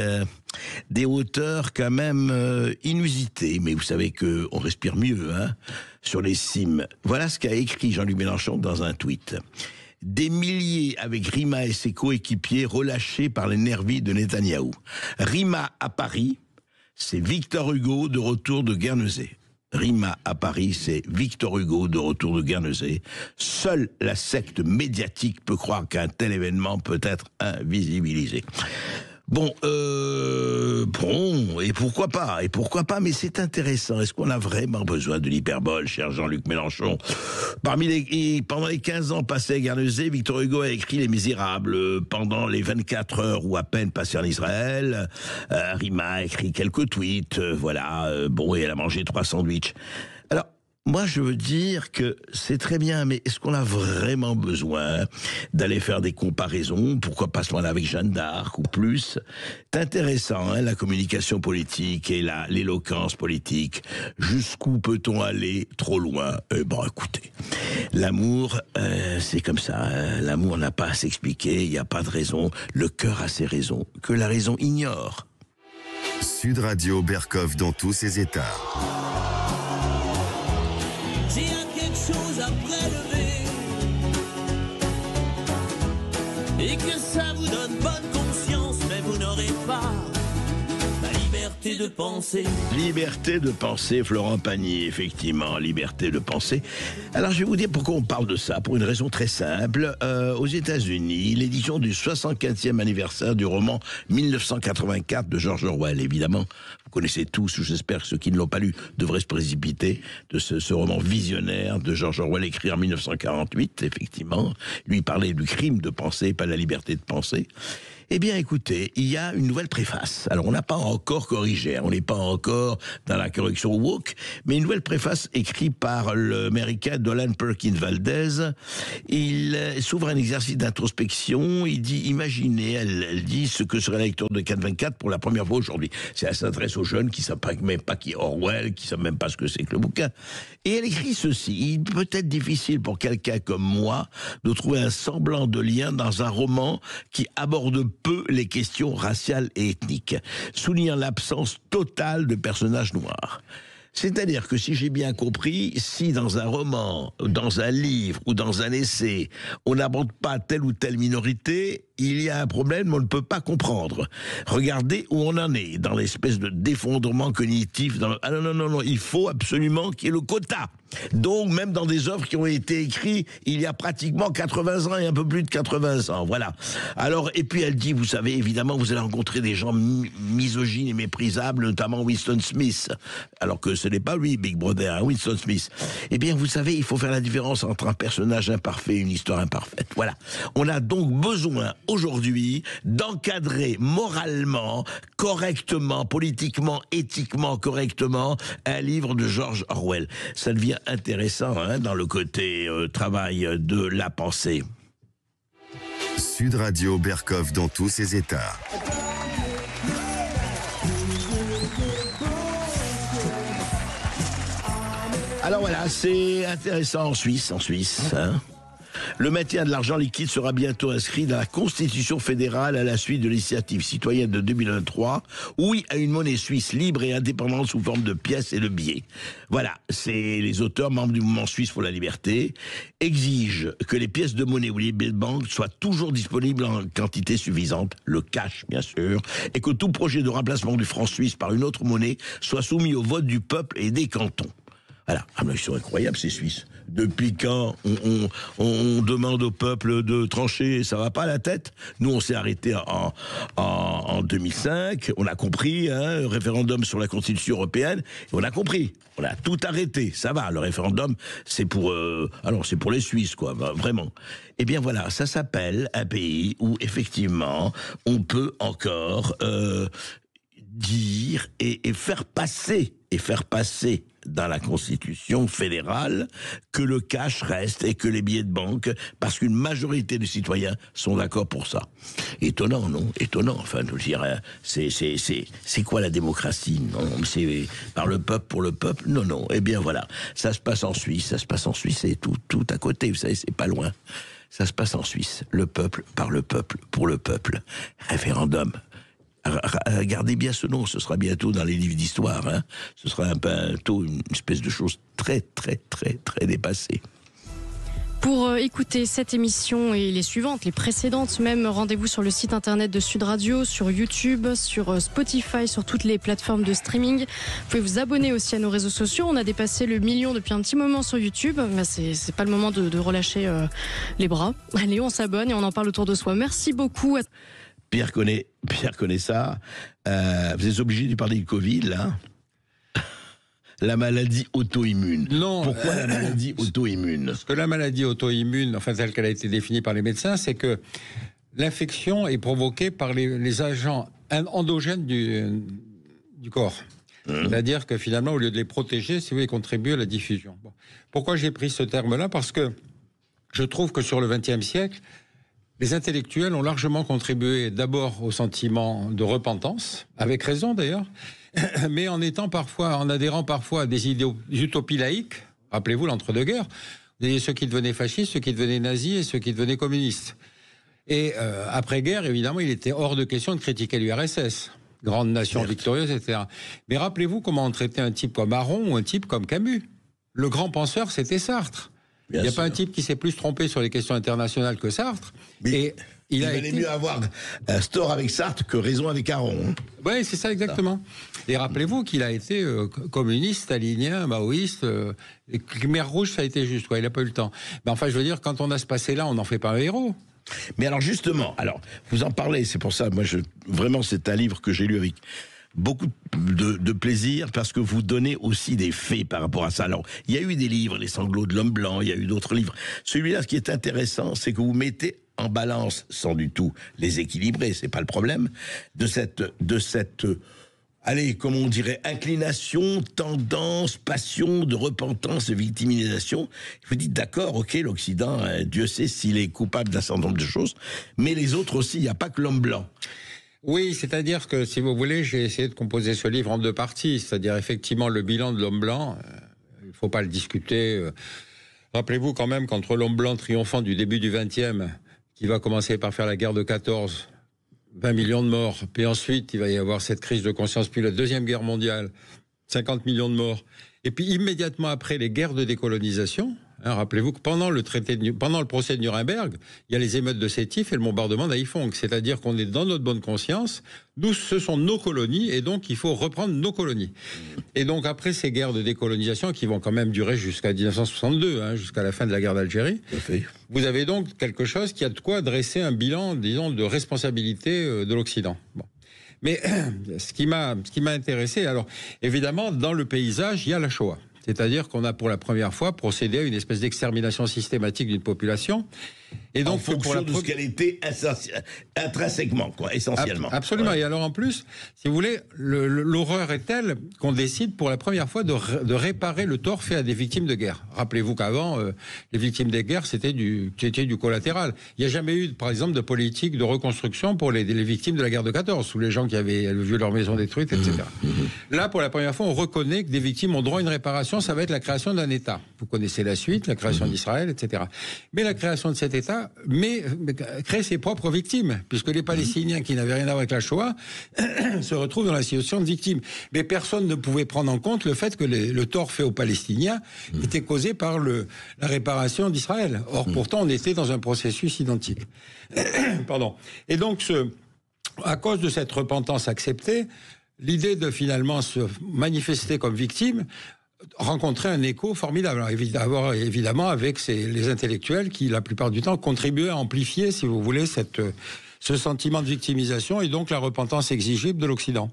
hauteurs quand même inusitées. Mais vous savez que on respire mieux, hein, sur les cimes. Voilà ce qu'a écrit Jean-Luc Mélenchon dans un tweet. Des milliers avec Rima et ses coéquipiers relâchés par les nervis de Netanyahou. Rima à Paris, c'est Victor Hugo de retour de Guernesey. Rima à Paris, c'est Victor Hugo de retour de Guernesey. Seule la secte médiatique peut croire qu'un tel événement peut être invisibilisé. Bon, et pourquoi pas, mais c'est intéressant. Est-ce qu'on a vraiment besoin de l'hyperbole, cher Jean-Luc Mélenchon? Pendant les 15 ans passés à Guernesey, Victor Hugo a écrit Les Misérables. Pendant les 24 heures ou à peine passées en Israël, Rima a écrit quelques tweets, et elle a mangé 3 sandwichs. Alors, Moi, je veux dire que c'est très bien, mais est-ce qu'on a vraiment besoin d'aller faire des comparaisons? Pourquoi pas ce moment-là avec Jeanne d'Arc ou plus? C'est intéressant, hein, la communication politique et l'éloquence politique. Jusqu'où peut-on aller trop loin? Bon, écoutez, l'amour, c'est comme ça. Hein. L'amour n'a pas à s'expliquer, il n'y a pas de raison. Le cœur a ses raisons, que la raison ignore. Sud Radio Berkov dans tous ses états. S'il y a quelque chose à prélever et que ça vous donne bonne conscience, mais vous n'aurez pas la liberté de penser. Liberté de penser, Florent Pagny, effectivement, liberté de penser. Alors je vais vous dire pourquoi on parle de ça, pour une raison très simple. Aux États-Unis, l'édition du 75e anniversaire du roman 1984 de George Orwell, évidemment. Vous connaissez tous, j'espère que ceux qui ne l'ont pas lu devraient se précipiter, de ce roman visionnaire de George Orwell écrit en 1948, effectivement. Lui parlait du crime de penser, pas de la liberté de penser. Eh bien, écoutez, il y a une nouvelle préface. Alors, on n'a pas encore corrigé, on n'est pas encore dans la correction woke, mais une nouvelle préface écrite par l'américain Dolan Perkins Valdez. Il s'ouvre un exercice d'introspection. Il dit, imaginez, elle dit ce que serait la lecture de 424 pour la première fois aujourd'hui. Elle s'adresse aux jeunes qui ne savent même pas qui est Orwell, qui ne savent même pas ce que c'est que le bouquin. Et elle écrit ceci. Il peut être difficile pour quelqu'un comme moi de trouver un semblant de lien dans un roman qui aborde peu les questions raciales et ethniques, soulignant l'absence totale de personnages noirs. C'est-à-dire que si j'ai bien compris, si dans un roman, dans un livre ou dans un essai, on n'aborde pas telle ou telle minorité, il y a un problème, mais on ne peut pas comprendre. Regardez où on en est, dans l'espèce de défondrement cognitif. Ah non, il faut absolument qu'il y ait le quota. Donc, même dans des œuvres qui ont été écrites il y a pratiquement 80 ans et un peu plus de 80 ans, voilà. Alors, et puis elle dit, vous savez, évidemment, vous allez rencontrer des gens misogynes et méprisables, notamment Winston Smith, alors que ce n'est pas lui, Big Brother, hein, Winston Smith. Eh bien, vous savez, il faut faire la différence entre un personnage imparfait et une histoire imparfaite. Voilà. On a donc besoin, aujourd'hui, d'encadrer moralement, correctement, politiquement, éthiquement, correctement, un livre de George Orwell. Ça devient intéressant, hein, dans le côté travail de la pensée. Sud Radio Berkov dans tous ses états. Alors voilà, c'est intéressant en Suisse, hein. Le maintien de l'argent liquide sera bientôt inscrit dans la Constitution fédérale à la suite de l'initiative citoyenne de 2023. Oui à une monnaie suisse libre et indépendante sous forme de pièces et de billets. Voilà, c'est les auteurs, membres du mouvement suisse pour la liberté, exigent que les pièces de monnaie ou les billets de banque soient toujours disponibles en quantité suffisante, le cash bien sûr, et que tout projet de remplacement du franc suisse par une autre monnaie soit soumis au vote du peuple et des cantons. Voilà, ils sont incroyables ces Suisses. Depuis quand on demande au peuple de trancher, ça va pas la tête? Nous, on s'est arrêté en 2005, on a compris, hein, référendum sur la Constitution européenne, on a compris, on a tout arrêté, ça va, le référendum, c'est pour les Suisses, quoi, vraiment. Eh bien voilà, ça s'appelle un pays où, effectivement, on peut encore dire et faire passer dans la Constitution fédérale que le cash reste et que les billets de banque, parce qu'une majorité des citoyens sont d'accord pour ça. Étonnant, non? Étonnant. Enfin, je dirais, c'est quoi la démocratie? Non, c'est par le peuple, pour le peuple? Non. Eh bien voilà, ça se passe en Suisse, c'est tout à côté, vous savez, c'est pas loin. Ça se passe en Suisse. Le peuple, par le peuple, pour le peuple. Référendum. Regardez bien ce nom, ce sera bientôt dans les livres d'histoire, hein. Ce sera bientôt une espèce de chose très dépassée. Pour écouter cette émission et les suivantes, les précédentes même, rendez-vous sur le site internet de Sud Radio, sur YouTube, sur Spotify, sur toutes les plateformes de streaming. Vous pouvez vous abonner aussi à nos réseaux sociaux. On a dépassé le 1 million depuis un petit moment sur YouTube. Mais c'est pas le moment de relâcher les bras. Allez, on s'abonne et on en parle autour de soi. Merci beaucoup. Pierre connaît ça. Vous êtes obligé de parler du Covid, là? La maladie auto-immune. Non. Pourquoi la maladie auto-immune? Parce que la maladie auto-immune, enfin telle qu'elle a été définie par les médecins, c'est que l'infection est provoquée par les agents endogènes du corps. C'est-à-dire que finalement, au lieu de les protéger, si vous voulez, ils contribuent à la diffusion. Bon. Pourquoi j'ai pris ce terme-là ? Parce que je trouve que sur le XXe siècle, les intellectuels ont largement contribué d'abord au sentiment de repentance, avec raison d'ailleurs, mais en adhérant parfois à des utopies laïques. Rappelez-vous l'entre-deux-guerres. Vous aviez ceux qui devenaient fascistes, ceux qui devenaient nazis et ceux qui devenaient communistes. Et après-guerre, évidemment, il était hors de question de critiquer l'URSS. Grande nation victorieuse, etc. Mais rappelez-vous comment on traitait un type comme Aron ou un type comme Camus. Le grand penseur, c'était Sartre. Il n'y a pas un type qui s'est plus trompé sur les questions internationales que Sartre. Mais il valait mieux avoir tort avec Sartre que raison avec Aron. Oui, c'est ça exactement. Et rappelez-vous qu'il a été communiste, stalinien, maoïste. Khmer Rouge, ça a été juste. Il n'a pas eu le temps. Mais enfin, je veux dire, quand on a ce passé-là, on n'en fait pas un héros. Mais alors justement, vous en parlez, c'est pour ça, vraiment c'est un livre que j'ai lu avec beaucoup de plaisir, parce que vous donnez aussi des faits par rapport à ça. Alors, il y a eu des livres, Les sanglots de l'homme blanc, il y a eu d'autres livres. Celui-là, ce qui est intéressant, c'est que vous mettez en balance, sans du tout les équilibrer, c'est pas le problème, de cette allez, comme on dirait, inclination, tendance, passion, de repentance, de victimisation. Vous dites, d'accord, ok, l'Occident, Dieu sait s'il est coupable d'un certain nombre de choses, mais les autres aussi, il n'y a pas que l'homme blanc. Oui, c'est-à-dire que, si vous voulez, j'ai essayé de composer ce livre en deux parties, c'est-à-dire effectivement le bilan de l'homme blanc, il ne faut pas le discuter. Rappelez-vous quand même qu'entre l'homme blanc triomphant du début du XXe, qui va commencer par faire la guerre de 14, 20 millions de morts, puis ensuite il va y avoir cette crise de conscience, puis la Deuxième Guerre mondiale, 50 millions de morts, et puis immédiatement après les guerres de décolonisation, rappelez-vous que pendant le procès de Nuremberg, il y a les émeutes de Sétif et le bombardement d'Haiphong, c'est-à-dire qu'on est dans notre bonne conscience, nous ce sont nos colonies, et donc il faut reprendre nos colonies. Et donc après ces guerres de décolonisation, qui vont quand même durer jusqu'à 1962, jusqu'à la fin de la guerre d'Algérie, vous avez donc quelque chose qui a de quoi dresser un bilan, disons, de responsabilité de l'Occident. Bon. Mais ce qui m'a intéressé, alors évidemment, dans le paysage, il y a la Shoah. C'est-à-dire qu'on a pour la première fois procédé à une espèce d'extermination systématique d'une population. Et donc, en fonction de ce qu'elle était intrinsèquement, essentiellement. Absolument. Ouais. Et alors en plus, si vous voulez, l'horreur est telle qu'on décide pour la première fois de réparer le tort fait à des victimes de guerre. Rappelez-vous qu'avant, les victimes des guerres, c'était du collatéral. Il n'y a jamais eu, par exemple, de politique de reconstruction pour les victimes de la guerre de 14, ou les gens qui avaient vu leur maison détruite, etc. Là, pour la première fois, on reconnaît que des victimes ont droit à une réparation. Ça va être la création d'un État. Vous connaissez la suite, la création d'Israël, etc. Mais la création de cet État crée ses propres victimes, puisque les Palestiniens qui n'avaient rien à voir avec la Shoah se retrouvent dans la situation de victimes. Mais personne ne pouvait prendre en compte le fait que le tort fait aux Palestiniens était causé par la réparation d'Israël. Or, pourtant, on était dans un processus identique. Pardon. Et donc, à cause de cette repentance acceptée, l'idée de finalement se manifester comme victime rencontrer un écho formidable. Alors, évidemment avec les intellectuels qui, la plupart du temps, contribuaient à amplifier, si vous voulez, ce sentiment de victimisation et donc la repentance exigible de l'Occident.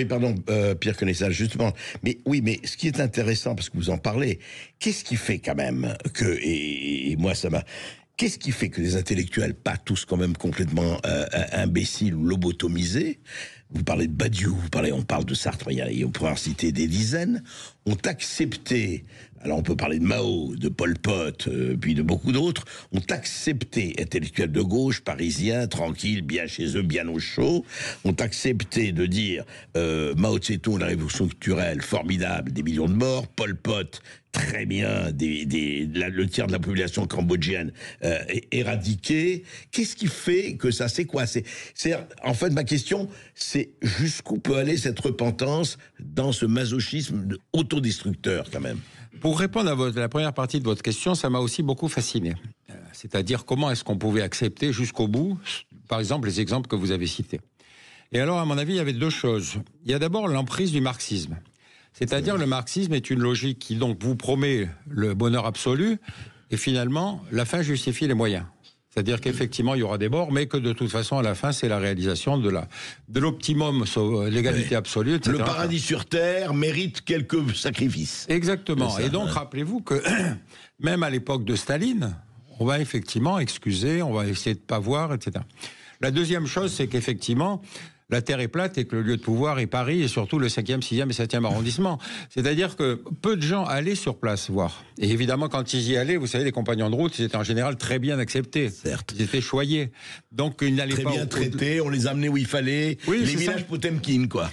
Pardon, Pierre Connaissal, justement. Mais ce qui est intéressant, parce que vous en parlez, qu'est-ce qui fait quand même que, et moi ça m'a... Qu'est-ce qui fait que les intellectuels, pas tous quand même complètement imbéciles ou lobotomisés, vous parlez de Badiou, on parle de Sartre, on pourrait en citer des dizaines, ont accepté, alors on peut parler de Mao, de Pol Pot, puis de beaucoup d'autres, ont accepté, intellectuels de gauche, parisiens, tranquilles, bien chez eux, bien au chaud, ont accepté de dire Mao Tse-tung, la révolution culturelle, formidable, des millions de morts, Pol Pot, très bien, le tiers de la population cambodgienne éradiquée. Qu'est-ce qui fait que ça, c'est quoi ? En fait, ma question, c'est jusqu'où peut aller cette repentance dans ce masochisme autodestructeur, quand même ? Pour répondre à la première partie de votre question, ça m'a aussi beaucoup fasciné. C'est-à-dire, comment est-ce qu'on pouvait accepter jusqu'au bout, par exemple, les exemples que vous avez cités. Et alors, à mon avis, il y avait deux choses. Il y a d'abord l'emprise du marxisme. C'est-à-dire, le marxisme est une logique qui donc vous promet le bonheur absolu, et finalement, la fin justifie les moyens. C'est-à-dire qu'effectivement, il y aura des morts, mais que de toute façon, à la fin, c'est la réalisation de l'optimum, l'égalité absolue, etc. Le paradis sur Terre mérite quelques sacrifices. Exactement. Et donc, rappelez-vous que même à l'époque de Staline, on va effectivement excuser, on va essayer de ne pas voir, etc. La deuxième chose, c'est qu'effectivement, la Terre est plate et que le lieu de pouvoir est Paris et surtout le 5e, 6e et 7e arrondissement. C'est-à-dire que peu de gens allaient sur place voir. Et évidemment, quand ils y allaient, vous savez, les compagnons de route, ils étaient en général très bien acceptés. Certes. Ils étaient choyés. Donc, ils n'allaient pas... Très bien traités, on les amenait où il fallait. Oui, les villages Potemkin, quoi.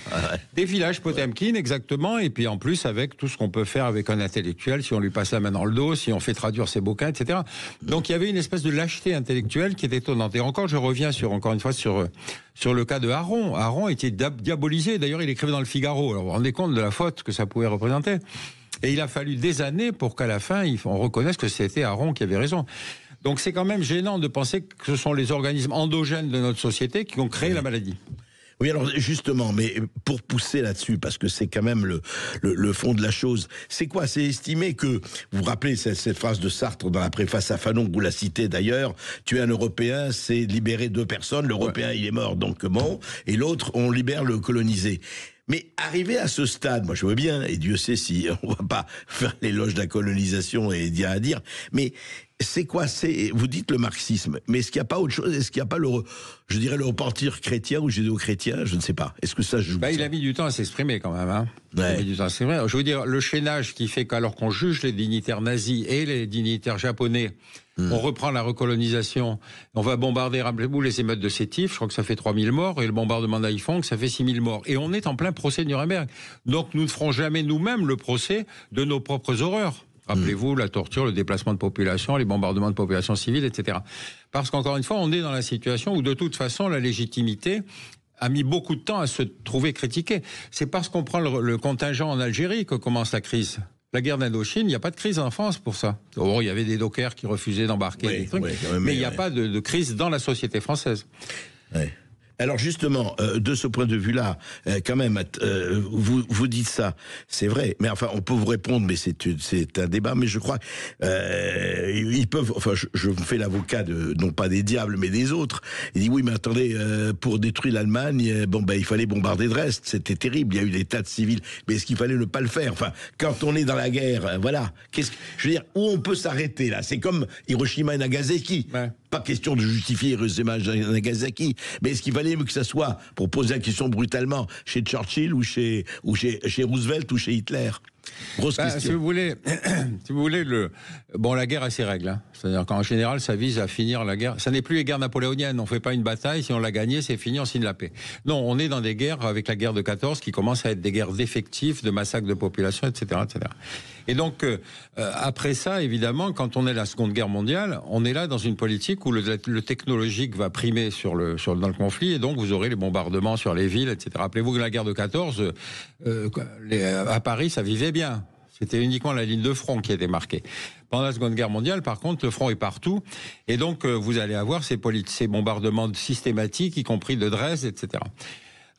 Des villages Potemkin, exactement. Et puis, en plus, avec tout ce qu'on peut faire avec un intellectuel, si on lui passe la main dans le dos, si on fait traduire ses bouquins, etc. Donc, il y avait une espèce de lâcheté intellectuelle qui est étonnante. Et encore, je reviens encore une fois sur le cas de Aron. Aron était diabolisé. D'ailleurs, il écrivait dans le Figaro. Alors, vous vous rendez compte de la faute que ça pouvait représenter. Et il a fallu des années pour qu'à la fin, on reconnaisse que c'était Aron qui avait raison. Donc, c'est quand même gênant de penser que ce sont les organismes endogènes de notre société qui ont créé la maladie. Oui, alors justement, mais pour pousser là-dessus, parce que c'est quand même le fond de la chose, c'est quoi? C'est estimer que, vous vous rappelez cette phrase de Sartre dans la préface à Fanon, vous la citez d'ailleurs, tuer un Européen, c'est libérer 2 personnes, l'Européen il est mort, donc bon, et l'autre, on libère le colonisé. Mais arrivé à ce stade, moi je veux bien, et Dieu sait si on va pas faire l'éloge de la colonisation et dire à dire, mais c'est quoi? Vous dites le marxisme, mais est-ce qu'il n'y a pas autre chose? Est-ce qu'il n'y a pas le repentir chrétien ou judéo-chrétien? Je ne sais pas. Est-ce que ça joue? Il a mis du temps à s'exprimer quand même. Hein. Ouais. Il a mis du temps à s'exprimer. Je veux dire, le chaînage qui fait qu'alors qu'on juge les dignitaires nazis et les dignitaires japonais, on reprend la recolonisation, on va bombarder, rappelez-vous, les émeutes de Sétif, je crois que ça fait 3000 morts, et le bombardement d'Haïphong, ça fait 6000 morts. Et on est en plein procès de Nuremberg. Donc nous ne ferons jamais nous-mêmes le procès de nos propres horreurs. Rappelez-vous, la torture, le déplacement de population, les bombardements de populations civiles, etc. Parce qu'encore une fois, on est dans la situation où de toute façon, la légitimité a mis beaucoup de temps à se trouver critiquée. C'est parce qu'on prend le contingent en Algérie que commence la crise. La guerre d'Indochine, il n'y a pas de crise en France pour ça. Oh, il y avait des dockers qui refusaient d'embarquer des trucs, mais il n'y a pas de crise dans la société française. Ouais. Alors justement, de ce point de vue-là, quand même, vous dites ça, c'est vrai. Mais enfin, on peut vous répondre, mais c'est un débat. Mais je crois, ils peuvent. Enfin, je me fais l'avocat non pas des diables, mais des autres. Il dit oui, mais attendez, pour détruire l'Allemagne, il fallait bombarder Dresde. C'était terrible. Il y a eu des tas de civils. Mais est-ce qu'il fallait ne pas le faire? Enfin, quand on est dans la guerre, voilà. Je veux dire, où on peut s'arrêter là? C'est comme Hiroshima et Nagasaki. Ouais. Pas question de justifier Hiroshima et Nagasaki, mais est-ce qu'il fallait que ça soit, pour poser la question brutalement, chez Churchill ou chez Roosevelt ou chez Hitler? Grosse question. Si vous voulez, la guerre a ses règles. Hein. C'est-à-dire qu'en général, ça vise à finir la guerre. Ça n'est plus les guerres napoléoniennes. On ne fait pas une bataille. Si on l'a gagnée, c'est fini, on signe la paix. Non, on est dans des guerres avec la guerre de 14 qui commencent à être des guerres d'effectifs, de massacres de population, etc., etc. Et donc, après ça, évidemment, quand on est à la Seconde Guerre mondiale, on est là dans une politique où le technologique va primer dans le conflit, et donc vous aurez les bombardements sur les villes, etc. Rappelez-vous que la guerre de 14, à Paris, ça vivait bien. C'était uniquement la ligne de front qui était marquée. Pendant la Seconde Guerre mondiale, par contre, le front est partout, et donc vous allez avoir ces bombardements systématiques, y compris de Dresde, etc.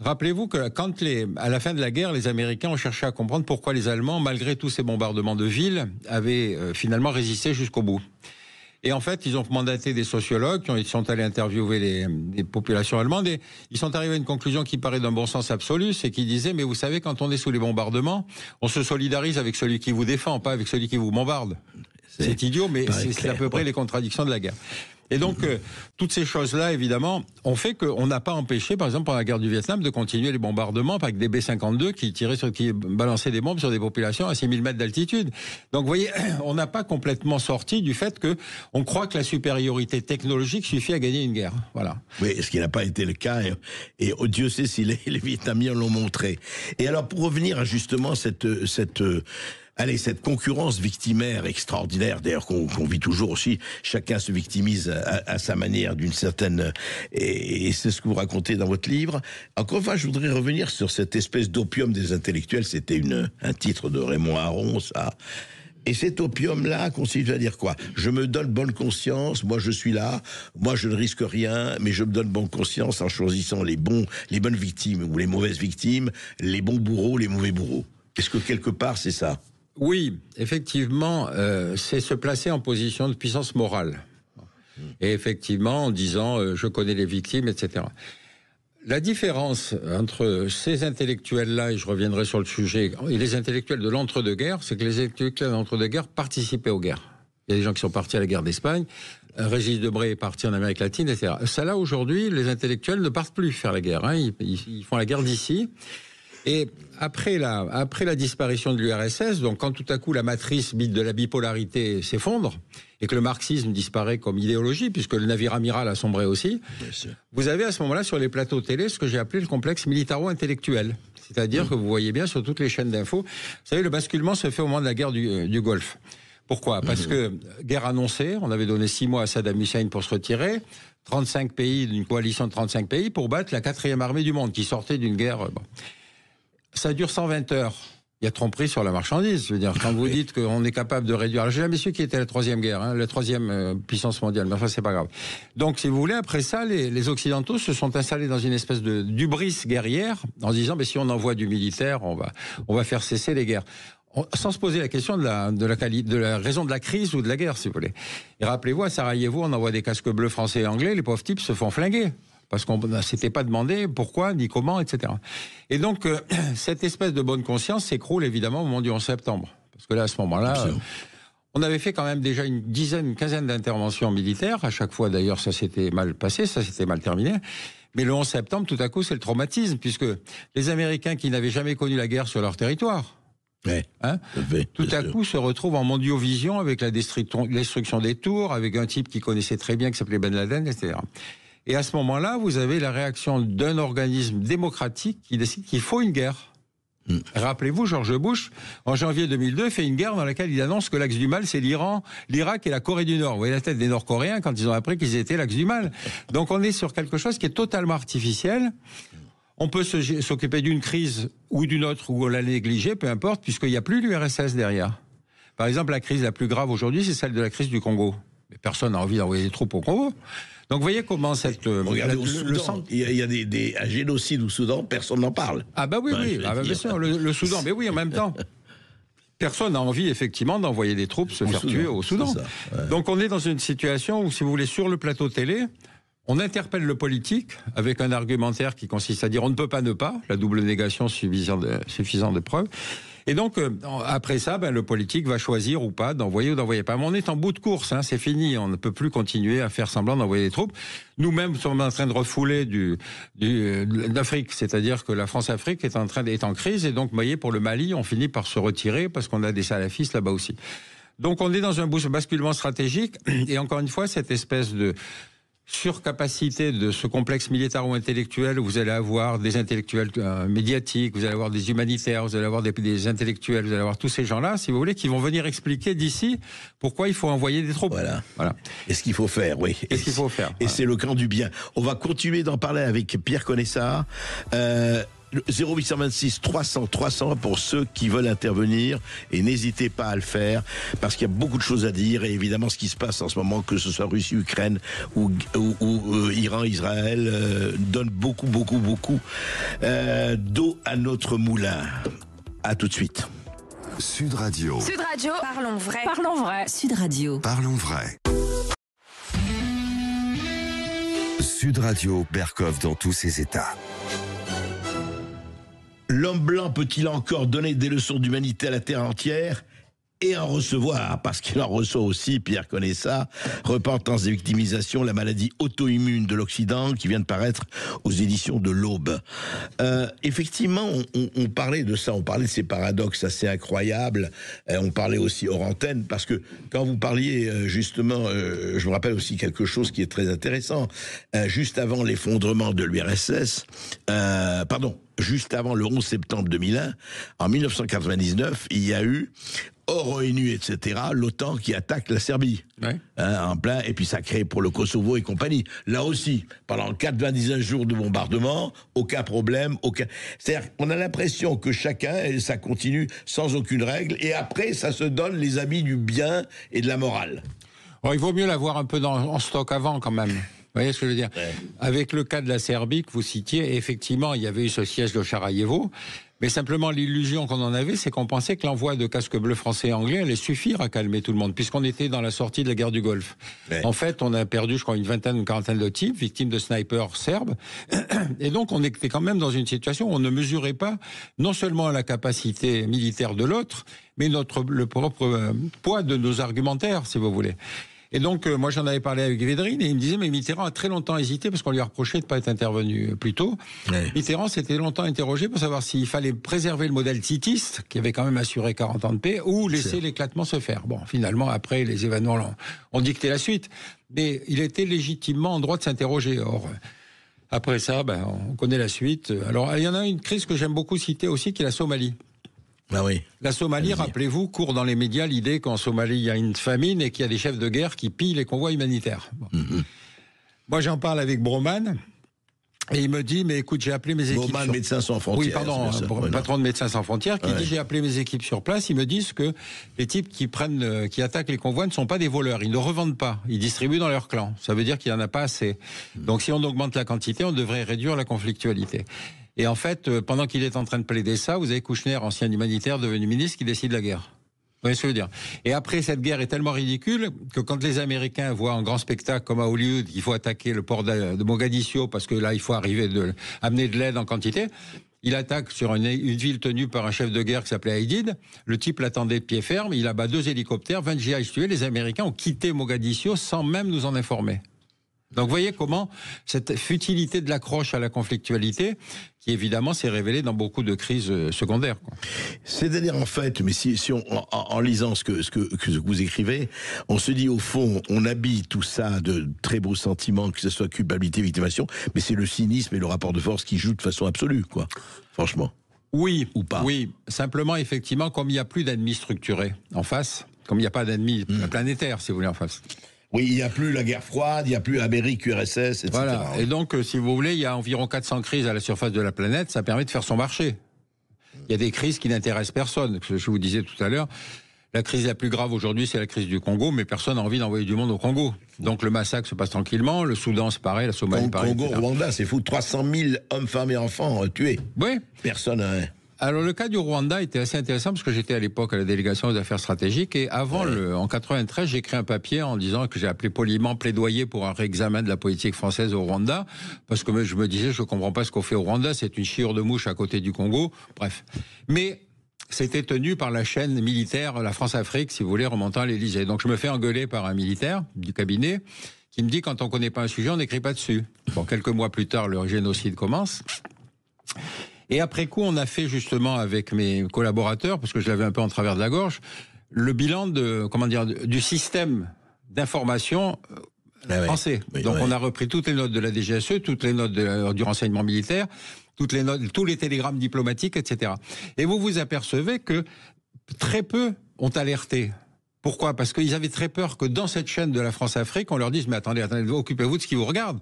Rappelez-vous que à la fin de la guerre, les Américains ont cherché à comprendre pourquoi les Allemands, malgré tous ces bombardements de villes, avaient finalement résisté jusqu'au bout. Et en fait, ils ont mandaté des sociologues qui sont allés interviewer les populations allemandes et ils sont arrivés à une conclusion qui paraît d'un bon sens absolu, c'est qu'ils disaient, mais vous savez, quand on est sous les bombardements, on se solidarise avec celui qui vous défend, pas avec celui qui vous bombarde. C'est idiot, mais c'est à peu près les contradictions de la guerre. Et donc, toutes ces choses-là, évidemment, ont fait qu'on n'a pas empêché, par exemple, pendant la guerre du Vietnam, de continuer les bombardements avec des B-52 qui balançaient des bombes sur des populations à 6000 mètres d'altitude. Donc, vous voyez, on n'a pas complètement sorti du fait qu'on croit que la supériorité technologique suffit à gagner une guerre. Voilà. Oui, ce qui n'a pas été le cas. Et Dieu sait si les Vietnamiens l'ont montré. Et alors, pour revenir à justement cette concurrence victimaire extraordinaire, d'ailleurs qu'on vit toujours aussi, chacun se victimise à sa manière d'une certaine... Et c'est ce que vous racontez dans votre livre. Encore une fois, je voudrais revenir sur cette espèce d'opium des intellectuels. C'était un titre de Raymond Aron, ça. Et cet opium-là consiste à dire quoi? Je me donne bonne conscience, moi je suis là, moi je ne risque rien, mais je me donne bonne conscience en choisissant les bonnes victimes ou les mauvaises victimes, les bons bourreaux, les mauvais bourreaux. Est-ce que quelque part c'est ça? Oui, effectivement, c'est se placer en position de puissance morale. Et effectivement, en disant je connais les victimes, etc. La différence entre ces intellectuels-là, et je reviendrai sur le sujet, et les intellectuels de l'entre-deux-guerres, c'est que les intellectuels de l'entre-deux-guerres participaient aux guerres. Il y a des gens qui sont partis à la guerre d'Espagne. Régis Debray est parti en Amérique latine, etc. Ça, là, aujourd'hui, les intellectuels ne partent plus faire la guerre. Hein. Ils font la guerre d'ici. Et après la disparition de l'URSS, donc quand tout à coup la matrice de la bipolarité s'effondre et que le marxisme disparaît comme idéologie, puisque le navire amiral a sombré aussi, vous avez à ce moment-là sur les plateaux télé ce que j'ai appelé le complexe militaro-intellectuel. C'est-à-dire que vous voyez bien sur toutes les chaînes d'infos, vous savez, le basculement se fait au moment de la guerre du Golfe. Pourquoi ? Parce que guerre annoncée, on avait donné 6 mois à Saddam Hussein pour se retirer, 35 pays, d'une coalition de 35 pays pour battre la 4e armée du monde qui sortait d'une guerre... Bon. Ça dure 120 heures. Il y a tromperie sur la marchandise. Je veux dire, quand vous dites qu'on est capable de réduire... J'ai jamais su qui était la 3e guerre, hein, la 3e puissance mondiale, mais enfin, c'est pas grave. Donc, si vous voulez, après ça, les Occidentaux se sont installés dans une espèce d'hubris guerrière, en se disant, si on envoie du militaire, on va faire cesser les guerres. Sans se poser la question de la raison de la crise ou de la guerre, si vous voulez. Et rappelez-vous, à Sarajevo, on envoie des casques bleus français et anglais, les pauvres types se font flinguer. Parce qu'on ne s'était pas demandé pourquoi, ni comment, etc. Et donc, cette espèce de bonne conscience s'écroule évidemment au moment du 11 septembre. Parce que là, à ce moment-là, on avait fait quand même déjà une quinzaine d'interventions militaires. À chaque fois, d'ailleurs, ça s'était mal passé, ça s'était mal terminé. Mais le 11 septembre, tout à coup, c'est le traumatisme, puisque les Américains qui n'avaient jamais connu la guerre sur leur territoire, tout à coup se retrouvent en mondiovision avec la destruction des tours, avec un type qui connaissait très bien, qui s'appelait Ben Laden, etc. Et à ce moment-là, vous avez la réaction d'un organisme démocratique qui décide qu'il faut une guerre. Rappelez-vous, George Bush, en janvier 2002, fait une guerre dans laquelle il annonce que l'axe du mal, c'est l'Iran, l'Irak et la Corée du Nord. Vous voyez la tête des Nord-Coréens quand ils ont appris qu'ils étaient l'axe du mal. Donc on est sur quelque chose qui est totalement artificiel. On peut s'occuper d'une crise ou d'une autre, ou on l'a négligée, peu importe, puisqu'il n'y a plus l'URSS derrière. Par exemple, la crise la plus grave aujourd'hui, c'est celle de la crise du Congo. Mais personne n'a envie d'envoyer des troupes au Congo. Donc vous voyez comment cette... Regardez au Soudan, il y a un génocide au Soudan, personne n'en parle. Ah bah oui, bien sûr, le Soudan, mais oui, en même temps. Personne n'a envie, effectivement, d'envoyer des troupes se faire tuer au Soudan. Donc on est dans une situation où, si vous voulez, sur le plateau télé, on interpelle le politique avec un argumentaire qui consiste à dire on ne peut pas ne pas, la double négation suffisant de preuves. Et donc, après ça, le politique va choisir ou pas d'envoyer ou d'envoyer pas. Mais on est en bout de course, hein, c'est fini. On ne peut plus continuer à faire semblant d'envoyer des troupes. Nous-mêmes sommes en train de refouler d'Afrique. C'est-à-dire que la France-Afrique est en crise. Et donc, vous voyez, pour le Mali, on finit par se retirer parce qu'on a des salafistes là-bas aussi. Donc, on est dans un basculement stratégique. Et encore une fois, cette espèce de surcapacité de ce complexe militaro-intellectuel où vous allez avoir des intellectuels médiatiques, vous allez avoir des humanitaires, vous allez avoir des intellectuels, vous allez avoir tous ces gens-là, si vous voulez, qui vont venir expliquer d'ici pourquoi il faut envoyer des troupes. Voilà. Et ce qu'il faut faire, oui. Et ce qu'il faut faire. Et c'est le camp du bien. On va continuer d'en parler avec Pierre Conessard. 0826 300 300 pour ceux qui veulent intervenir, et n'hésitez pas à le faire parce qu'il y a beaucoup de choses à dire, et évidemment ce qui se passe en ce moment, que ce soit Russie, Ukraine ou Iran, Israël, donne beaucoup d'eau à notre moulin. À tout de suite. Sud Radio. Sud Radio. Parlons vrai. Parlons vrai. Sud Radio. Parlons vrai. Sud Radio, Berkov dans tous ses états. L'homme blanc peut-il encore donner des leçons d'humanité à la terre entière et en recevoir, parce qu'il en reçoit aussi, Pierre connaît ça, Repentance et victimisation, la maladie auto-immune de l'Occident, qui vient de paraître aux éditions de l'Aube. Effectivement, on parlait de ça, on parlait de ces paradoxes assez incroyables, on parlait aussi hors antenne, parce que quand vous parliez justement, je me rappelle aussi quelque chose qui est très intéressant, juste avant l'effondrement de l'URSS, juste avant le 11 septembre 2001, en 1999, il y a eu, hors ONU, etc., l'OTAN qui attaque la Serbie. Ouais. En plein, et puis ça crée pour le Kosovo et compagnie. Là aussi, pendant 99 jours de bombardement, aucun problème, C'est-à-dire qu'on a l'impression que chacun, ça continue sans aucune règle, et après, ça se donne les habits du bien et de la morale. Alors, il vaut mieux l'avoir un peu en stock avant, quand même. Vous voyez ce que je veux dire ? Ouais. Avec le cas de la Serbie que vous citiez, effectivement, il y avait eu ce siège de Sarajevo, mais simplement l'illusion qu'on en avait, c'est qu'on pensait que l'envoi de casques bleus français et anglais allait suffire à calmer tout le monde, puisqu'on était dans la sortie de la guerre du Golfe. Ouais. En fait, on a perdu, je crois, une quarantaine de types, victimes de snipers serbes, et donc on était quand même dans une situation où on ne mesurait pas non seulement la capacité militaire de l'autre, mais le propre poids de nos argumentaires, si vous voulez. Et donc, moi, j'en avais parlé avec Védrine, et il me disait, mais Mitterrand a très longtemps hésité, parce qu'on lui a reproché de ne pas être intervenu plus tôt. Ouais. Mitterrand s'était longtemps interrogé pour savoir s'il fallait préserver le modèle titiste, qui avait quand même assuré 40 ans de paix, ou laisser l'éclatement se faire. Bon, finalement, après, les événements ont dicté la suite. Mais il était légitimement en droit de s'interroger. Or, après ça, on connaît la suite. Alors, il y en a une crise que j'aime beaucoup citer aussi, qui est la Somalie. Ah oui. La Somalie, rappelez-vous, court dans les médias l'idée qu'en Somalie, il y a une famine et qu'il y a des chefs de guerre qui pillent les convois humanitaires. Bon. Moi, j'en parle avec Broman, et il me dit, mais écoute, j'ai appelé mes équipes... Broman, Médecins sans frontières. Oui, pardon, patron de Médecins sans frontières, qui dit, j'ai appelé mes équipes sur place, ils me disent que les types qui attaquent les convois ne sont pas des voleurs, ils ne revendent pas, ils distribuent dans leur clan. Ça veut dire qu'il n'y en a pas assez. Donc si on augmente la quantité, on devrait réduire la conflictualité. Et en fait, pendant qu'il est en train de plaider ça, vous avez Kouchner, ancien humanitaire, devenu ministre, qui décide la guerre. Vous voyez ce que je veux dire ? Et après, cette guerre est tellement ridicule que quand les Américains voient un grand spectacle comme à Hollywood, il faut attaquer le port de Mogadiscio, parce que là, il faut amener de l'aide en quantité, il attaque sur une ville tenue par un chef de guerre qui s'appelait Haïdid. Le type l'attendait de pied ferme, il abat 2 hélicoptères, 20 djihadistes tués. Les Américains ont quitté Mogadiscio sans même nous en informer. Donc, vous voyez comment cette futilité de l'accroche à la conflictualité, qui évidemment s'est révélée dans beaucoup de crises secondaires. C'est-à-dire, en fait, mais si on, en lisant ce que vous écrivez, on se dit, au fond, on habille tout ça de très beaux sentiments, que ce soit culpabilité, victimation, mais c'est le cynisme et le rapport de force qui jouent de façon absolue, quoi. Franchement. Oui. Ou pas. Oui. Simplement, effectivement, comme il n'y a plus d'ennemis structurés en face, comme il n'y a pas d'ennemis planétaires, si vous voulez, en face. Oui, il n'y a plus la guerre froide, il n'y a plus Amérique, URSS, etc. Voilà. Et donc, si vous voulez, il y a environ 400 crises à la surface de la planète, ça permet de faire son marché. Il y a des crises qui n'intéressent personne. Je vous disais tout à l'heure, la crise la plus grave aujourd'hui, c'est la crise du Congo, mais personne n'a envie d'envoyer du monde au Congo. Donc le massacre se passe tranquillement, le Soudan c'est pareil, la Somalie pareil. Congo, Rwanda, c'est fou, 300 000 hommes, femmes et enfants tués. Oui. Personne n'a... Alors le cas du Rwanda était assez intéressant parce que j'étais à l'époque à la délégation aux affaires stratégiques et avant en 93 j'ai écrit un papier en disant que j'ai appelé poliment plaidoyer pour un réexamen de la politique française au Rwanda parce que je me disais je comprends pas ce qu'on fait au Rwanda, c'est une chiure de mouche à côté du Congo, bref. Mais c'était tenu par la chaîne militaire La France-Afrique, si vous voulez, remontant à l'Élysée. Donc je me fais engueuler par un militaire du cabinet qui me dit quand on connaît pas un sujet, on n'écrit pas dessus. Bon, quelques mois plus tard, le génocide commence. Et après coup, on a fait justement avec mes collaborateurs, parce que je l'avais un peu en travers de la gorge, le bilan du système d'information français. Oui, donc on a repris toutes les notes de la DGSE, toutes les notes du renseignement militaire, tous les télégrammes diplomatiques, etc. Et vous vous apercevez que très peu ont alerté. Pourquoi ? Parce qu'ils avaient très peur que dans cette chaîne de la France-Afrique, on leur dise « mais attendez, occupez-vous de ce qui vous regarde ».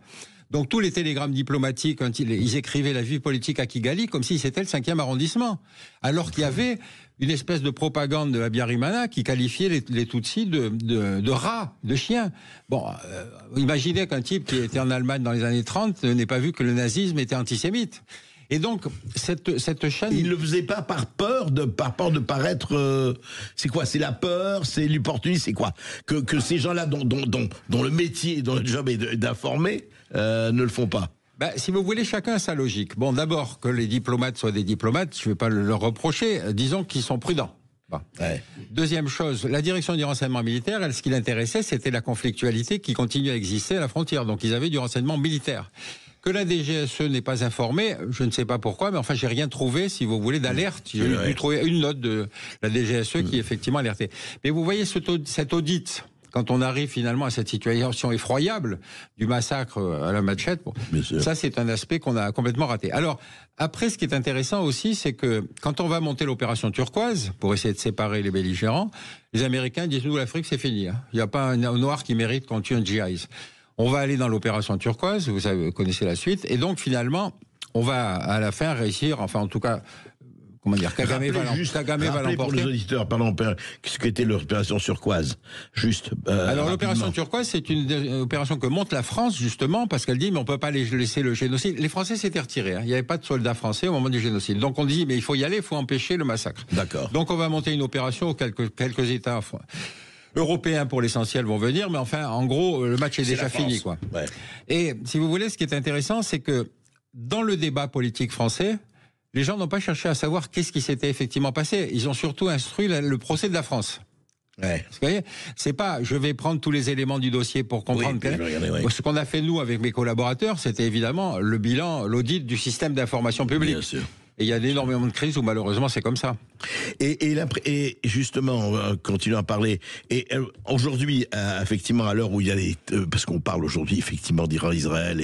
Donc tous les télégrammes diplomatiques, quand ils écrivaient la vie politique à Kigali comme si c'était le 5e arrondissement. Alors qu'il y avait une espèce de propagande de Habyarimana qui qualifiait les Tutsis de rats, de chiens. Bon, imaginez qu'un type qui était en Allemagne dans les années 30 n'ait pas vu que le nazisme était antisémite. Et donc, cette chaîne... Il ne le faisait pas par peur de paraître... c'est quoi ? C'est la peur ? C'est l'opportunisme ? C'est quoi ? Que ces gens-là, dont le métier, dont le job est d'informer, ne le font pas. Si vous voulez, chacun a sa logique. Bon, d'abord, que les diplomates soient des diplomates, je ne vais pas leur reprocher. Disons qu'ils sont prudents. Bon. Ouais. Deuxième chose, la direction du renseignement militaire, ce qui l'intéressait, c'était la conflictualité qui continue à exister à la frontière. Donc, ils avaient du renseignement militaire. Que la DGSE n'est pas informée, je ne sais pas pourquoi, mais enfin, j'ai rien trouvé, si vous voulez, d'alerte. J'ai pu trouver une note de la DGSE qui effectivement alertait. Mais vous voyez cet audit, quand on arrive finalement à cette situation effroyable du massacre à la machette, ça c'est un aspect qu'on a complètement raté. Alors, après, ce qui est intéressant aussi, c'est que quand on va monter l'opération turquoise, pour essayer de séparer les belligérants, les Américains disent, nous, l'Afrique, c'est fini. Il n'y a pas un noir qui mérite qu'on tue un djihadiste. On va aller dans l'opération turquoise, vous connaissez la suite, et donc finalement, on va à la fin réussir, enfin en tout cas, Kagame va l'emporter. Pour les auditeurs, pardon, ce qu'était l'opération turquoise, alors l'opération turquoise, c'est une opération que monte la France justement parce qu'elle dit mais on peut pas laisser le génocide. Les Français s'étaient retirés, il n'y avait pas de soldats français au moment du génocide. Donc on dit mais il faut y aller, il faut empêcher le massacre. D'accord. Donc on va monter une opération où quelques États européens pour l'essentiel vont venir, mais enfin, en gros, le match est déjà fini, quoi. Ouais. Et si vous voulez, ce qui est intéressant, c'est que dans le débat politique français, les gens n'ont pas cherché à savoir qu'est-ce qui s'était effectivement passé. Ils ont surtout instruit le procès de la France. Ouais. Vous voyez, c'est pas je vais prendre tous les éléments du dossier pour comprendre. Ce qu'on a fait nous avec mes collaborateurs, c'était évidemment le bilan, l'audit du système d'information publique. Bien sûr. Et il y a énormément de crises où malheureusement c'est comme ça. Et justement, on va continuer à parler. Et aujourd'hui, effectivement, à l'heure où il y a parce qu'on parle aujourd'hui effectivement d'Iran-Israël,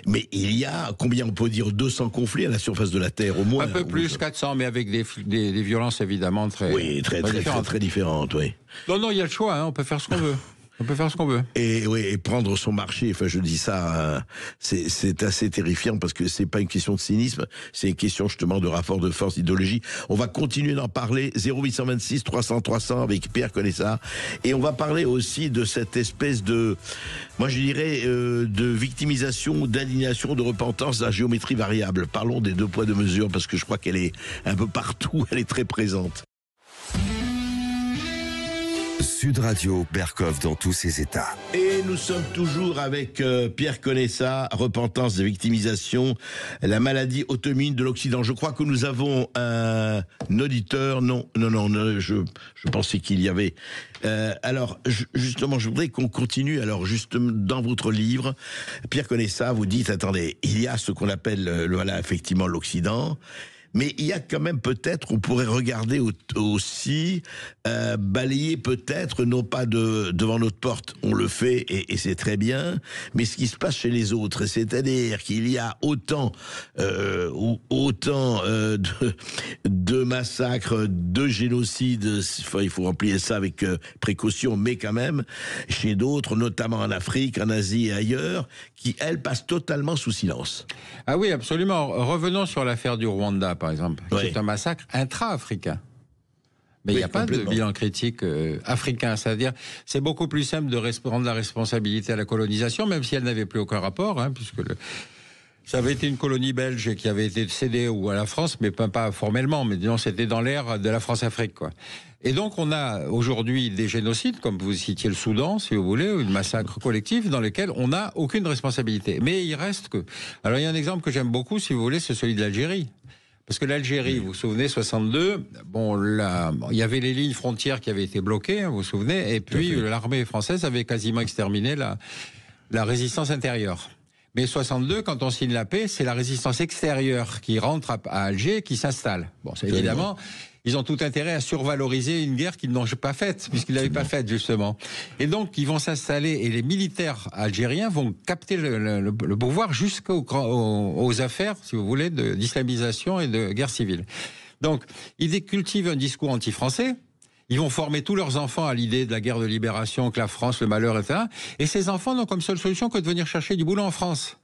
mais il y a, combien on peut dire, 200 conflits à la surface de la Terre au moins. Un peu plus, 400, mais avec des violences évidemment très différentes, oui. Non, il y a le choix, hein, on peut faire ce qu'on veut. On peut faire ce qu'on veut. Et prendre son marché, enfin je dis ça, c'est assez terrifiant parce que c'est pas une question de cynisme, c'est une question justement de rapport de force, d'idéologie. On va continuer d'en parler, 0826 300 300 avec Pierre Conessa, et on va parler aussi de cette espèce de, moi je dirais, de victimisation, d'indignation, de repentance à géométrie variable. Parlons des 2 poids 2 mesures parce que je crois qu'elle est un peu partout, elle est très présente. Sud Radio, Berkov dans tous ses états. Et nous sommes toujours avec Pierre Conessa, repentance et victimisation, la maladie auto-immune de l'Occident. Je crois que nous avons un auditeur. Non, je pensais qu'il y avait. Alors, justement, je voudrais qu'on continue. Alors, justement, dans votre livre, Pierre Conessa, vous dites, attendez, il y a ce qu'on appelle, voilà, effectivement, l'Occident. Mais il y a quand même peut-être, on pourrait regarder aussi, balayer peut-être, non pas devant notre porte, on le fait et c'est très bien, mais ce qui se passe chez les autres, c'est-à-dire qu'il y a autant de massacres, de génocides, enfin, il faut remplir ça avec précaution, mais quand même, chez d'autres, notamment en Afrique, en Asie et ailleurs, qui, elles, passent totalement sous silence. Ah oui, absolument. Revenons sur l'affaire du Rwanda, par exemple. C'est un massacre intra-africain. Mais il n'y a pas de bilan critique africain. C'est-à-dire, c'est beaucoup plus simple de prendre la responsabilité à la colonisation, même si elle n'avait plus aucun rapport, hein, puisque ça avait été une colonie belge qui avait été cédée à la France, mais pas formellement, mais disons c'était dans l'ère de la France-Afrique, quoi. Et donc on a aujourd'hui des génocides, comme vous citiez le Soudan, si vous voulez, ou une massacre collectif dans lesquels on n'a aucune responsabilité. Mais il reste que... Alors il y a un exemple que j'aime beaucoup, si vous voulez, c'est celui de l'Algérie. Parce que l'Algérie, vous vous souvenez, 62, il y avait les lignes frontières qui avaient été bloquées, vous vous souvenez, et puis l'armée française avait quasiment exterminé la résistance intérieure. Mais 62, quand on signe la paix, c'est la résistance extérieure qui rentre à Alger, qui s'installe. Bon, c'est évidemment, ils ont tout intérêt à survaloriser une guerre qu'ils n'ont pas faite, puisqu'ils ne l'avaient pas faite, justement. Et donc, ils vont s'installer, et les militaires algériens vont capter le pouvoir jusqu'aux affaires, si vous voulez, d'islamisation et de guerre civile. Donc, ils cultivent un discours anti-français. Ils vont former tous leurs enfants à l'idée de la guerre de libération, que la France, le malheur, etc. Et ces enfants n'ont comme seule solution que de venir chercher du boulot en France.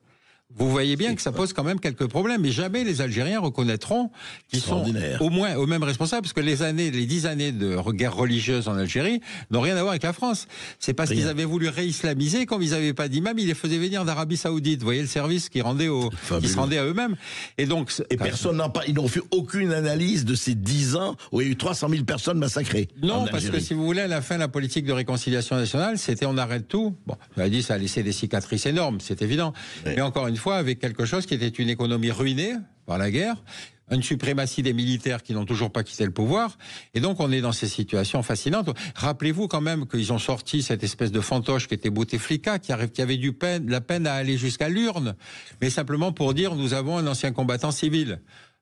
Vous voyez bien que ça pose quand même quelques problèmes, mais jamais les Algériens reconnaîtront qu'ils sont au moins eux-mêmes responsables, parce que les 10 années de guerre religieuse en Algérie n'ont rien à voir avec la France. C'est parce qu'ils avaient voulu réislamiser, comme ils n'avaient pas d'imam, ils les faisaient venir d'Arabie Saoudite. Vous voyez le service qui se rendait à eux-mêmes. Et donc, personne ils n'ont fait aucune analyse de ces 10 ans où il y a eu 300 000 personnes massacrées. Non, parce que si vous voulez, à la fin, la politique de réconciliation nationale, c'était on arrête tout. Bon, on a dit ça a laissé des cicatrices énormes, c'est évident. Mais encore une fois, avec quelque chose qui était une économie ruinée par la guerre, une suprématie des militaires qui n'ont toujours pas quitté le pouvoir, et donc on est dans ces situations fascinantes. Rappelez-vous quand même qu'ils ont sorti cette espèce de fantoche qui était Bouteflika, qui avait de la peine à aller jusqu'à l'urne, mais simplement pour dire nous avons un ancien combattant civil.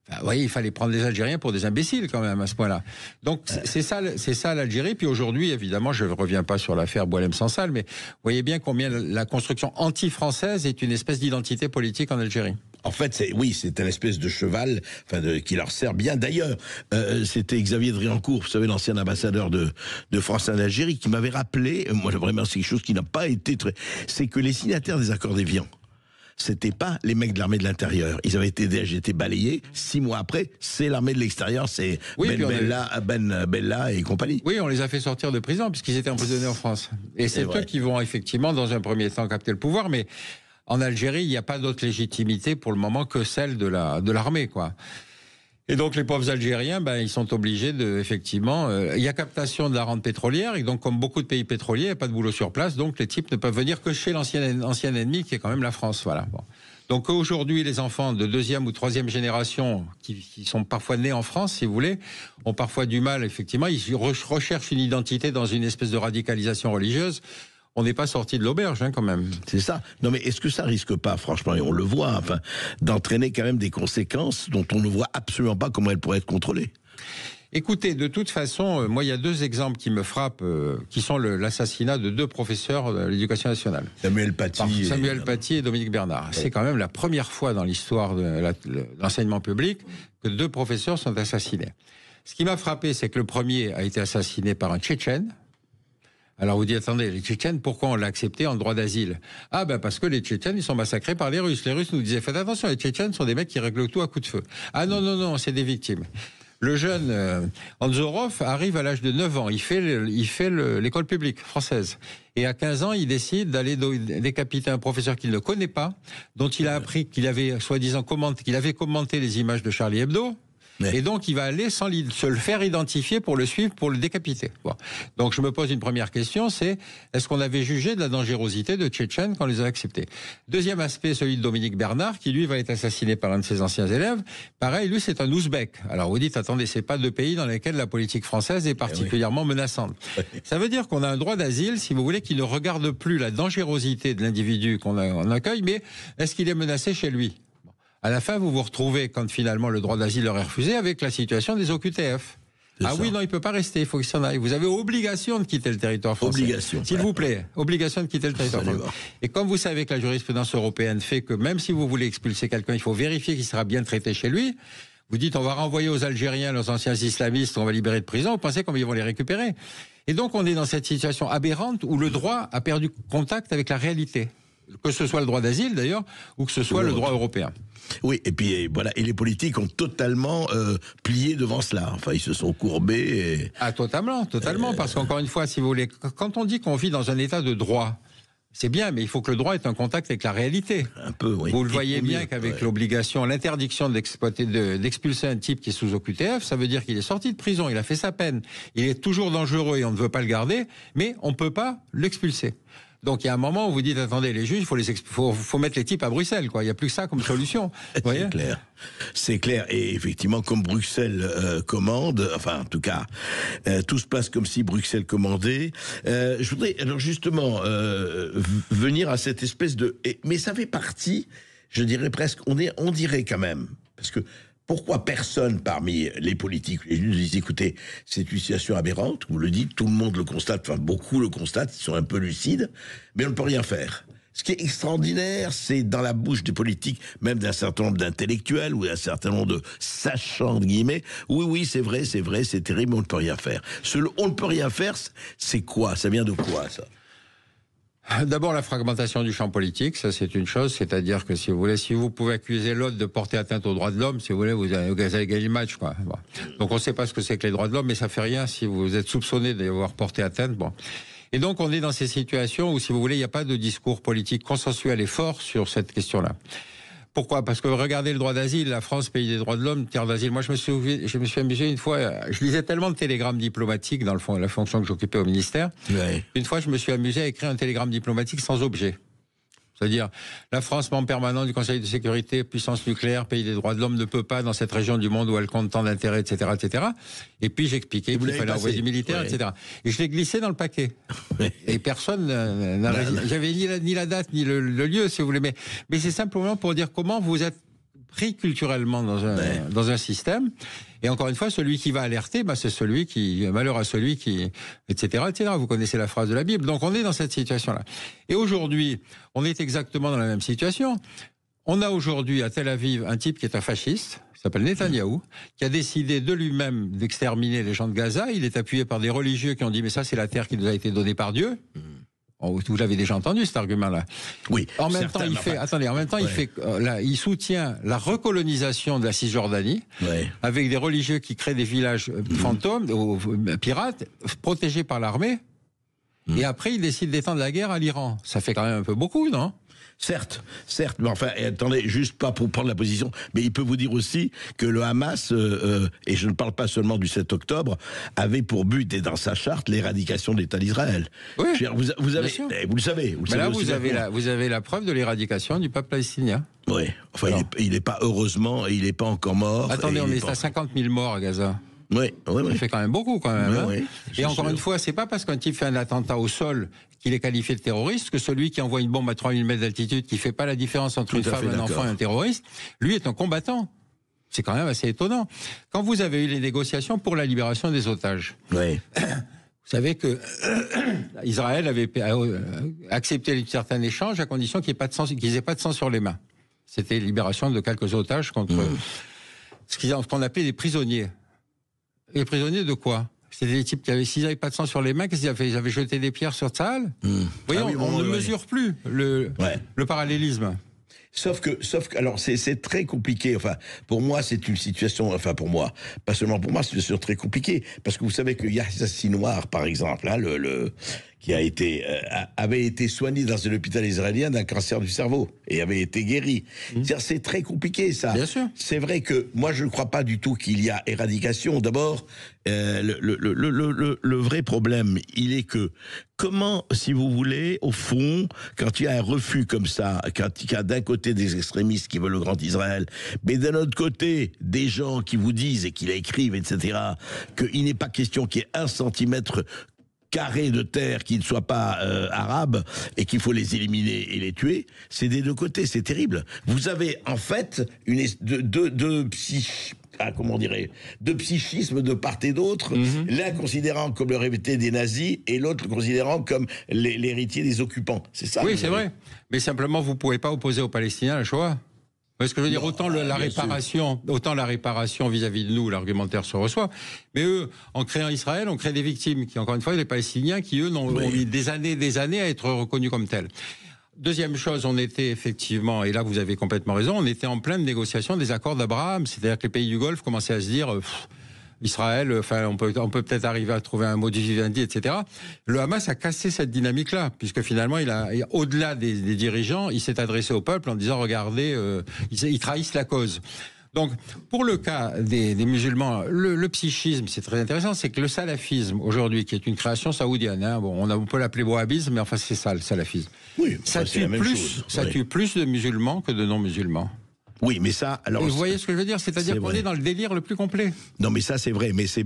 Enfin, vous voyez, il fallait prendre les Algériens pour des imbéciles quand même à ce point-là. Donc c'est ça l'Algérie. Puis aujourd'hui, évidemment, je ne reviens pas sur l'affaire Boualem Sansal, mais vous voyez bien combien la construction anti-française est une espèce d'identité politique en Algérie. En fait, c'est une espèce de cheval, qui leur sert bien. D'ailleurs, c'était Xavier Driancourt, vous savez, l'ancien ambassadeur de France en Algérie, qui m'avait rappelé, moi vraiment c'est quelque chose qui n'a pas été c'est que les signataires des accords d'Évian, c'était pas les mecs de l'armée de l'intérieur. Ils avaient été balayés. 6 mois après, c'est l'armée de l'extérieur, c'est Ben Bella et compagnie. Oui, on les a fait sortir de prison puisqu'ils étaient emprisonnés en France. Et c'est eux qui vont effectivement, dans un premier temps, capter le pouvoir. Mais en Algérie, il n'y a pas d'autre légitimité pour le moment que celle de l'armée, quoi. Et donc les pauvres Algériens, ils sont obligés effectivement, il y a captation de la rente pétrolière, et donc comme beaucoup de pays pétroliers, il n'y a pas de boulot sur place, donc les types ne peuvent venir que chez l'ancien ennemi qui est quand même la France, voilà. Bon. Donc aujourd'hui, les enfants de 2e ou 3e génération, qui sont parfois nés en France, si vous voulez, ont parfois du mal, effectivement, ils recherchent une identité dans une espèce de radicalisation religieuse. On n'est pas sorti de l'auberge, quand même. C'est ça. Non, mais est-ce que ça risque pas, franchement, et on le voit, enfin, d'entraîner quand même des conséquences dont on ne voit absolument pas comment elles pourraient être contrôlées? Écoutez, de toute façon, moi, il y a 2 exemples qui me frappent, qui sont l'assassinat de 2 professeurs de l'Éducation nationale. Samuel Paty et Dominique Bernard. Ouais. C'est quand même la première fois dans l'histoire de l'enseignement public que 2 professeurs sont assassinés. Ce qui m'a frappé, c'est que le premier a été assassiné par un Tchétchène. Alors vous dites, attendez, les Tchétchènes, pourquoi on l'a accepté en droit d'asile? Ah ben parce que les Tchétchènes, ils sont massacrés par les Russes. Les Russes nous disaient, faites attention, les Tchétchènes sont des mecs qui règlent tout à coups de feu. Ah non, c'est des victimes. Le jeune Anzorov arrive à l'âge de 9 ans, il fait l'école publique française. Et à 15 ans, il décide d'aller décapiter un professeur qu'il ne connaît pas, dont il a appris qu'il avait soi-disant commenté les images de Charlie Hebdo. Et donc, il va aller sans se le faire identifier pour le suivre, pour le décapiter. Bon. Donc, je me pose une première question, c'est est-ce qu'on avait jugé de la dangerosité de Tchétchènes quand on les a acceptés? Deuxième aspect, celui de Dominique Bernard, qui lui va être assassiné par un de ses anciens élèves. Pareil, lui, c'est un Ouzbek. Alors, vous dites, attendez, c'est pas 2 pays dans lesquels la politique française est particulièrement menaçante. Ça veut dire qu'on a un droit d'asile, si vous voulez, qui ne regarde plus la dangerosité de l'individu qu'on accueille, mais est-ce qu'il est menacé chez lui? À la fin, vous vous retrouvez, quand finalement le droit d'asile leur est refusé, avec la situation des OQTF. Ah oui, non, il ne peut pas rester, il faut qu'il s'en aille. Vous avez obligation de quitter le territoire français. Obligation. S'il vous plaît, obligation de quitter le territoire français. Et comme vous savez que la jurisprudence européenne fait que même si vous voulez expulser quelqu'un, il faut vérifier qu'il sera bien traité chez lui. Vous dites, on va renvoyer aux Algériens, leurs anciens islamistes, on va libérer de prison, vous pensez comment ils vont les récupérer? Et donc, on est dans cette situation aberrante où le droit a perdu contact avec la réalité. Que ce soit le droit d'asile, d'ailleurs, ou que ce soit le droit européen. Oui, et puis voilà, et les politiques ont totalement plié devant cela. Enfin, ils se sont courbés. Ah, totalement, parce qu'encore une fois, si vous voulez, quand on dit qu'on vit dans un état de droit, c'est bien, mais il faut que le droit ait un contact avec la réalité. Un peu, oui. Vous le voyez bien qu'avec l'obligation, l'interdiction d'expulser un type qui est sous OQTF, ça veut dire qu'il est sorti de prison, il a fait sa peine, il est toujours dangereux et on ne veut pas le garder, mais on ne peut pas l'expulser. Donc il y a un moment où vous dites, attendez, les juges, faut mettre les types à Bruxelles, quoi. Il n'y a plus que ça comme solution. C'est clair. C'est clair. Et effectivement, comme Bruxelles commande, enfin en tout cas, tout se passe comme si Bruxelles commandait. Je voudrais alors justement venir à cette espèce de... Mais ça fait partie, je dirais presque, on dirait quand même, parce que pourquoi personne parmi les politiques, les juges disent, écoutez, c'est une situation aberrante, vous le dites, tout le monde le constate, enfin beaucoup le constatent, ils sont un peu lucides, mais on ne peut rien faire. Ce qui est extraordinaire, c'est dans la bouche des politiques, même d'un certain nombre d'intellectuels ou d'un certain nombre de sachants, de guillemets, oui, c'est vrai, c'est terrible, mais on ne peut rien faire. On ne peut rien faire, c'est quoi? Ça vient de quoi, ça? D'abord, la fragmentation du champ politique, ça c'est une chose, c'est-à-dire que si vous pouvez accuser l'autre de porter atteinte aux droits de l'homme, si vous voulez, vous avez gagné le match, quoi. Bon. Donc on ne sait pas ce que c'est que les droits de l'homme, mais ça fait rien si vous êtes soupçonné d'avoir porté atteinte. Bon. Et donc on est dans ces situations où, si vous voulez, il n'y a pas de discours politique consensuel et fort sur cette question-là. Pourquoi? Parce que regardez le droit d'asile, la France, pays des droits de l'homme, terre d'asile. Moi, je me suis amusé une fois, je lisais tellement de télégrammes diplomatiques dans la fonction que j'occupais au ministère. Ouais. Une fois, je me suis amusé à écrire un télégramme diplomatique sans objet. C'est-à-dire, la France, membre permanent du Conseil de sécurité, puissance nucléaire, pays des droits de l'homme, ne peut pas, dans cette région du monde où elle compte tant d'intérêts, etc., etc. Et puis, j'expliquais qu'il fallait envoyer du militaire, etc. Et je l'ai glissé dans le paquet. Et personne n'a résisté. J'avais ni la date, ni le lieu, si vous voulez. Mais c'est simplement pour dire comment vous êtes pris culturellement dans un système. Et encore une fois, celui qui va alerter, c'est celui qui, malheur à celui qui, etc., etc. Vous connaissez la phrase de la Bible. Donc on est dans cette situation-là. Et aujourd'hui, on est exactement dans la même situation. On a aujourd'hui à Tel Aviv un type qui est un fasciste, qui s'appelle Netanyahou, qui a décidé de lui-même d'exterminer les gens de Gaza. Il est appuyé par des religieux qui ont dit, mais ça c'est la terre qui nous a été donnée par Dieu. Vous l'avez déjà entendu cet argument-là. Oui. En même temps, il soutient la recolonisation de la Cisjordanie avec des religieux qui créent des villages fantômes, pirates, protégés par l'armée. Et après, il décide d'étendre la guerre à l'Iran. Ça fait quand même un peu beaucoup, non ? Certes, mais enfin, attendez, juste pas pour prendre la position, mais il peut vous dire aussi que le Hamas, et je ne parle pas seulement du 7 octobre, avait pour but, et dans sa charte, l'éradication de l'État d'Israël. Oui, vous avez, vous le savez. Mais là, vous avez la preuve de l'éradication du peuple palestinien. Oui, enfin, il n'est pas, heureusement, il n'est pas encore mort. Attendez, on est à 50 000 morts à Gaza. Oui. Ça fait quand même beaucoup, quand même. Oui, et encore une fois, c'est pas parce qu'un type fait un attentat au sol qu'il est qualifié de terroriste que celui qui envoie une bombe à 3000 mètres d'altitude, qui fait pas la différence entre une femme, un enfant et un terroriste, lui est un combattant. C'est quand même assez étonnant. Quand vous avez eu les négociations pour la libération des otages, vous savez que Israël avait accepté un certain échange à condition qu'ils n'aient pas de sang sur les mains. C'était libération de quelques otages contre ce qu'on appelait des prisonniers. Les prisonniers de quoi ? C'était des types qui avaient, s'ils n'avaient pas de sang sur les mains, qu'est-ce qu'ils avaient fait ? Ils avaient jeté des pierres sur Tsahal. Voyons, on ne mesure plus le parallélisme. Sauf que, alors c'est très compliqué. Enfin, pour moi, c'est une situation. Enfin, pour moi, pas seulement pour moi, c'est une situation très compliquée parce que vous savez que Yahya Sinwar, par exemple, hein, qui avait été soigné dans un hôpital israélien d'un cancer du cerveau et avait été guéri. C'est très compliqué, ça. Bien sûr. C'est vrai que moi, je ne crois pas du tout qu'il y a éradication. D'abord, le vrai problème, il est que comment, si vous voulez, au fond, quand il y a un refus comme ça, quand il y a d'un côté des extrémistes qui veulent le grand Israël, mais d'un autre côté, des gens qui vous disent et qui l'écrivent, etc., qu'il n'est pas question qu'il y ait 1 centimètre carré de terre qui ne soit pas arabe et qu'il faut les éliminer et les tuer, c'est des deux côtés, c'est terrible. Vous avez en fait deux psychismes de part et d'autre, l'un considérant comme le héritier des nazis et l'autre le considérant comme l'héritier des occupants. C'est ça. Oui, c'est vrai. Mais simplement, vous ne pouvez pas opposer aux Palestiniens la Shoah. Parce que je veux dire, autant la réparation vis-à-vis de nous, l'argumentaire se reçoit, mais eux, en créant Israël, on crée des victimes, qui encore une fois, les Palestiniens, qui eux, ont mis des années à être reconnus comme tels. Deuxième chose, on était effectivement, et là vous avez complètement raison, on était en pleine négociation des accords d'Abraham, c'est-à-dire que les pays du Golfe commençaient à se dire... Israël, enfin, on peut peut-être arriver à trouver un modus vivendi, etc. Le Hamas a cassé cette dynamique-là, puisque finalement, au-delà des dirigeants, il s'est adressé au peuple en disant, regardez, ils trahissent la cause. Donc, pour le cas des musulmans, le psychisme, c'est très intéressant, c'est que le salafisme, aujourd'hui, qui est une création saoudienne, hein, bon, on peut l'appeler wahhabisme, mais enfin, c'est ça, le salafisme. Oui, ça tue plus de musulmans que de non-musulmans. Oui, mais ça, alors. Vous voyez ce que je veux dire, c'est-à-dire qu'on est dans le délire le plus complet. Non, mais ça c'est vrai, mais c'est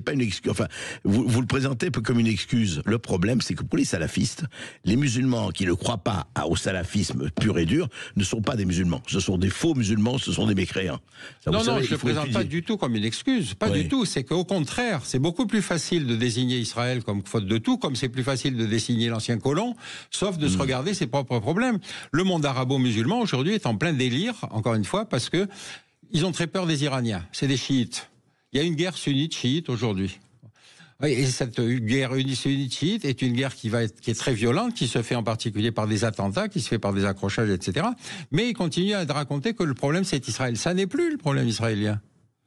pas une excuse. Enfin, vous le présentez comme une excuse. Le problème, c'est que pour les salafistes, les musulmans qui ne croient pas au salafisme pur et dur ne sont pas des musulmans. Ce sont des faux musulmans, ce sont des mécréants. Ça, non, je ne le présente pas du tout comme une excuse. Pas du tout. C'est qu'au contraire, c'est beaucoup plus facile de désigner Israël comme faute de tout, comme c'est plus facile de désigner l'ancien colon, sauf de se regarder ses propres problèmes. Le monde arabo-musulman aujourd'hui est en plein délire. Encore une fois, parce que ils ont très peur des Iraniens. C'est des chiites. Il y a une guerre sunnite-chiite aujourd'hui. Et cette guerre sunnite-chiite est une guerre qui est très violente, qui se fait en particulier par des attentats, qui se fait par des accrochages, etc. Mais ils continuent à raconter que le problème, c'est Israël. Ça n'est plus le problème israélien.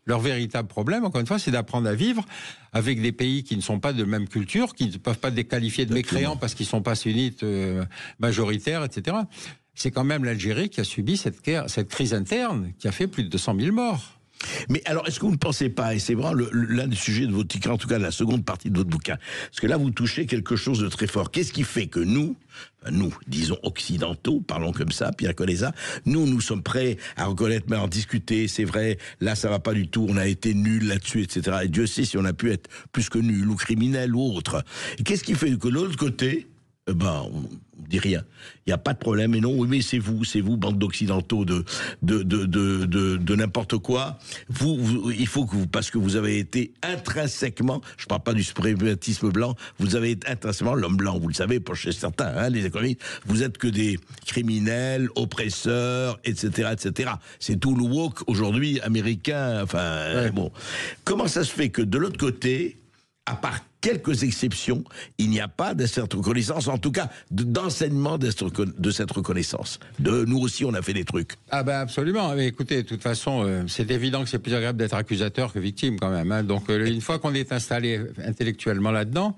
Leur véritable problème, encore une fois, c'est d'apprendre à vivre avec des pays qui ne sont pas de même culture, qui ne peuvent pas les qualifier de mécréants parce qu'ils ne sont pas sunnites majoritaires, etc. C'est quand même l'Algérie qui a subi cette crise interne qui a fait plus de 200 000 morts. Mais alors, est-ce que vous ne pensez pas, et c'est vraiment l'un des sujets de votre titre, en tout cas la seconde partie de votre bouquin, parce que là vous touchez quelque chose de très fort. Qu'est-ce qui fait que nous, disons occidentaux, parlons comme ça, Pierre Coleza, nous sommes prêts à reconnaître, mais à en discuter, c'est vrai, là ça va pas du tout, on a été nuls là-dessus, etc. Et Dieu sait si on a pu être plus que nuls, ou criminels, ou autres. Et qu'est-ce qui fait que de l'autre côté, on dit rien. Il n'y a pas de problème. Et non, oui, mais c'est vous, bande d'occidentaux de n'importe quoi. Il faut que parce que vous avez été intrinsèquement, je ne parle pas du suprématisme blanc, vous avez été intrinsèquement l'homme blanc. Vous le savez, pour chez certains, hein, les économistes, vous êtes que des criminels, oppresseurs, etc., etc. C'est tout le woke aujourd'hui américain. Enfin, bon. Comment ça se fait que de l'autre côté, à part quelques exceptions, il n'y a pas de cette reconnaissance, en tout cas d'enseignement de cette reconnaissance. Nous aussi, on a fait des trucs. Ah ben absolument. Mais écoutez, de toute façon, c'est évident que c'est plus agréable d'être accusateur que victime quand même. Hein. Donc une fois qu'on est installé intellectuellement là-dedans,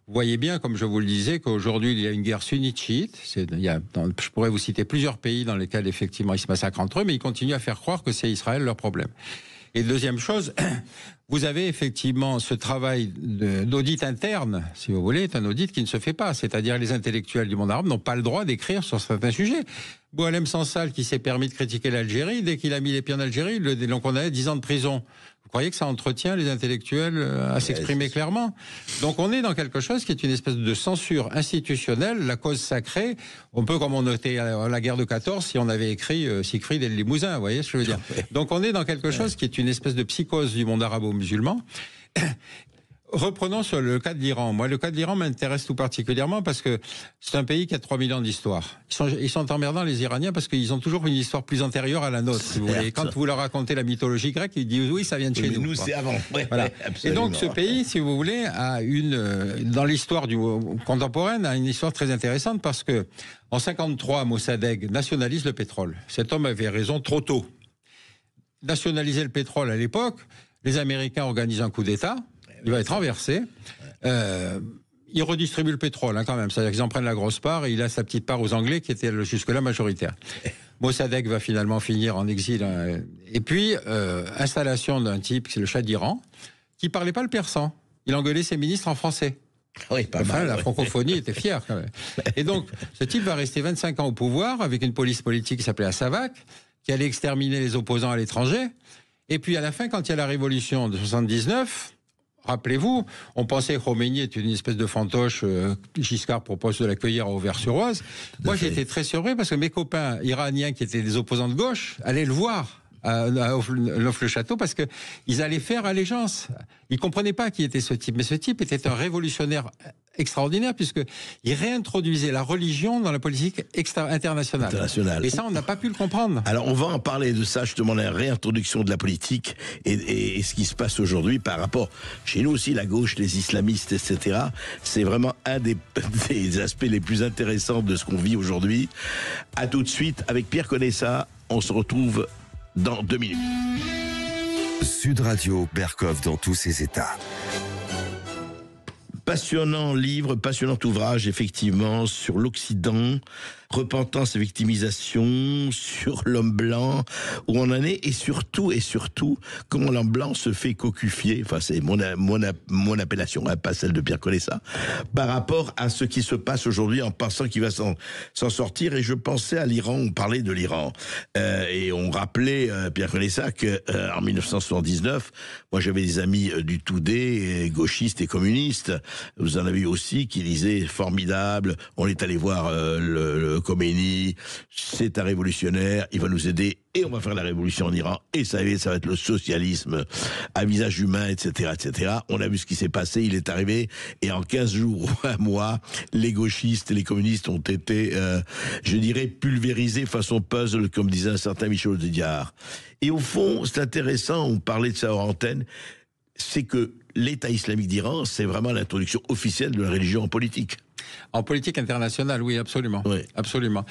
Vous voyez bien, comme je vous le disais, qu'aujourd'hui, il y a une guerre sunnite-chiite. Je pourrais vous citer plusieurs pays dans lesquels, effectivement, ils se massacrent entre eux, mais ils continuent à faire croire que c'est Israël leur problème. Et deuxième chose, vous avez effectivement ce travail d'audit interne, si vous voulez, est un audit qui ne se fait pas. C'est-à-dire les intellectuels du monde arabe n'ont pas le droit d'écrire sur certains sujets. Boualem Sansal, qui s'est permis de critiquer l'Algérie, dès qu'il a mis les pieds en Algérie, il l'ont condamné à 10 ans de prison. Vous croyez que ça entretient les intellectuels à s'exprimer clairement? Donc on est dans quelque chose qui est une espèce de censure institutionnelle, la cause sacrée, un peu comme on était à la guerre de 14 si on avait écrit Siegfried et le Limousin, vous voyez ce que je veux dire? Donc on est dans quelque chose qui est une espèce de psychose du monde arabo-musulman. Reprenons sur le cas de l'Iran. Moi, le cas de l'Iran m'intéresse tout particulièrement parce que c'est un pays qui a 3000 ans d'histoire. Ils sont emmerdants, les Iraniens, parce qu'ils ont toujours une histoire plus antérieure à la nôtre. Si vous voulez. Quand vous leur racontez la mythologie grecque, ils disent oui, ça vient de chez nous. Nous, c'est avant. Ouais, voilà. Et donc, ce pays, si vous voulez, a dans l'histoire contemporaine, a une histoire très intéressante parce que, en 53, Mossadegh nationalise le pétrole. Cet homme avait raison trop tôt. Nationaliser le pétrole à l'époque, les Américains organisent un coup d'État. Il va être renversé. Ils redistribuent le pétrole, quand même. C'est-à-dire qu'ils en prennent la grosse part et il laisse la petite part aux Anglais qui étaient jusque-là majoritaires. Mossadegh va finalement finir en exil. Et puis, installation d'un type, c'est le Shah d'Iran, qui parlait pas le persan. Il engueulait ses ministres en français. Oui, pas mal. La francophonie était fière, quand même. Et donc, ce type va rester 25 ans au pouvoir avec une police politique qui s'appelait Assavak, qui allait exterminer les opposants à l'étranger. Et puis, à la fin, quand il y a la révolution de 79... Rappelez-vous, on pensait que Khomeini était une espèce de fantoche. Giscard propose de l'accueillir à Auvers-sur-Oise. Moi, j'ai été très surpris parce que mes copains iraniens qui étaient des opposants de gauche allaient le voir à Neuf-le-Château parce que ils allaient faire allégeance. Ils comprenaient pas qui était ce type, mais ce type était un révolutionnaire extraordinaire puisqu'il réintroduisait la religion dans la politique internationale. Et ça, on n'a pas pu le comprendre. Alors, on va en parler de ça, justement, la réintroduction de la politique et ce qui se passe aujourd'hui par rapport, chez nous aussi, la gauche, les islamistes, etc. C'est vraiment un des aspects les plus intéressants de ce qu'on vit aujourd'hui. À tout de suite, avec Pierre Conessa, on se retrouve dans 2 minutes. Sud Radio, Berkov dans tous ses états. Passionnant livre, passionnant ouvrage, effectivement, sur l'Occident, repentance et victimisation, sur l'homme blanc, où on en est, et surtout, comment l'homme blanc se fait cocufier, enfin c'est mon appellation, hein, pas celle de Pierre Conessa, par rapport à ce qui se passe aujourd'hui en pensant qu'il va s'en sortir. Et je pensais à l'Iran, on parlait de l'Iran, et on rappelait, Pierre Conessa, qu'en 1979, moi j'avais des amis du Toudé, gauchistes et communistes. Vous en avez eu aussi qui disaient formidable, on est allé voir le Khomeini, c'est un révolutionnaire, il va nous aider et on va faire la révolution en Iran et ça va être le socialisme à visage humain, etc., etc. On a vu ce qui s'est passé, il est arrivé et en 15 jours ou un mois, les gauchistes et les communistes ont été, je dirais, pulvérisés façon puzzle, comme disait un certain Michel Audiard. Et au fond, c'est intéressant, on parlait de ça hors antenne, c'est que l'État islamique d'Iran, c'est vraiment l'introduction officielle de la religion en politique. En politique internationale, oui, absolument. Oui. Absolument.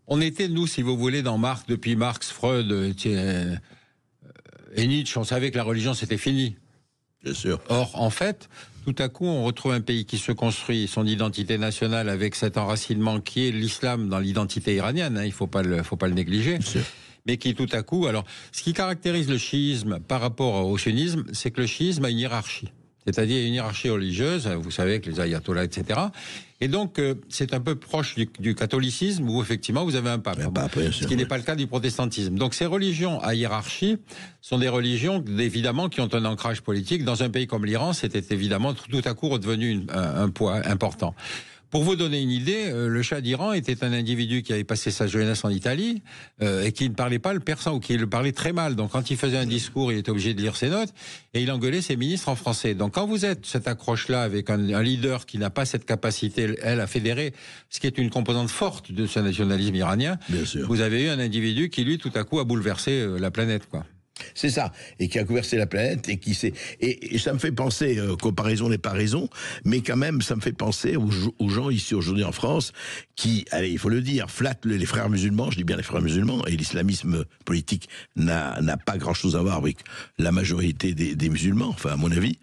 On était, nous, si vous voulez, dans Marx, depuis Marx, Freud et Nietzsche, on savait que la religion, c'était fini. Bien sûr. Or, en fait, tout à coup, on retrouve un pays qui se construit son identité nationale avec cet enracinement qui est l'islam dans l'identité iranienne, hein, il ne faut pas le négliger. Bien sûr. Mais qui tout à coup, alors, ce qui caractérise le chiisme par rapport au sunnisme, c'est que le chiisme a une hiérarchie. C'est-à-dire une hiérarchie religieuse, vous savez, avec les ayatollahs, etc. Et donc, c'est un peu proche du catholicisme, où effectivement, vous avez un pape. Ce qui n'est pas le cas du protestantisme. Donc, ces religions à hiérarchie sont des religions, évidemment, qui ont un ancrage politique. Dans un pays comme l'Iran, c'était évidemment tout à coup redevenu un poids important. Pour vous donner une idée, le Shah d'Iran était un individu qui avait passé sa jeunesse en Italie et qui ne parlait pas le persan ou qui le parlait très mal. Donc quand il faisait un discours, il était obligé de lire ses notes et il engueulait ses ministres en français. Donc quand vous êtes cette accroche-là avec un leader qui n'a pas cette capacité, elle, à fédérer, ce qui est une composante forte de ce nationalisme iranien, bien sûr, vous avez eu un individu qui, lui, tout à coup, a bouleversé la planète, quoi. C'est ça, et qui a bouleversé la planète, et qui s'est... Et ça me fait penser, comparaison n'est pas raison, mais quand même, ça me fait penser aux gens ici aujourd'hui en France, qui, allez, il faut le dire, flattent les frères musulmans, je dis bien les frères musulmans, et l'islamisme politique n'a pas grand-chose à voir avec la majorité des musulmans, enfin, à mon avis.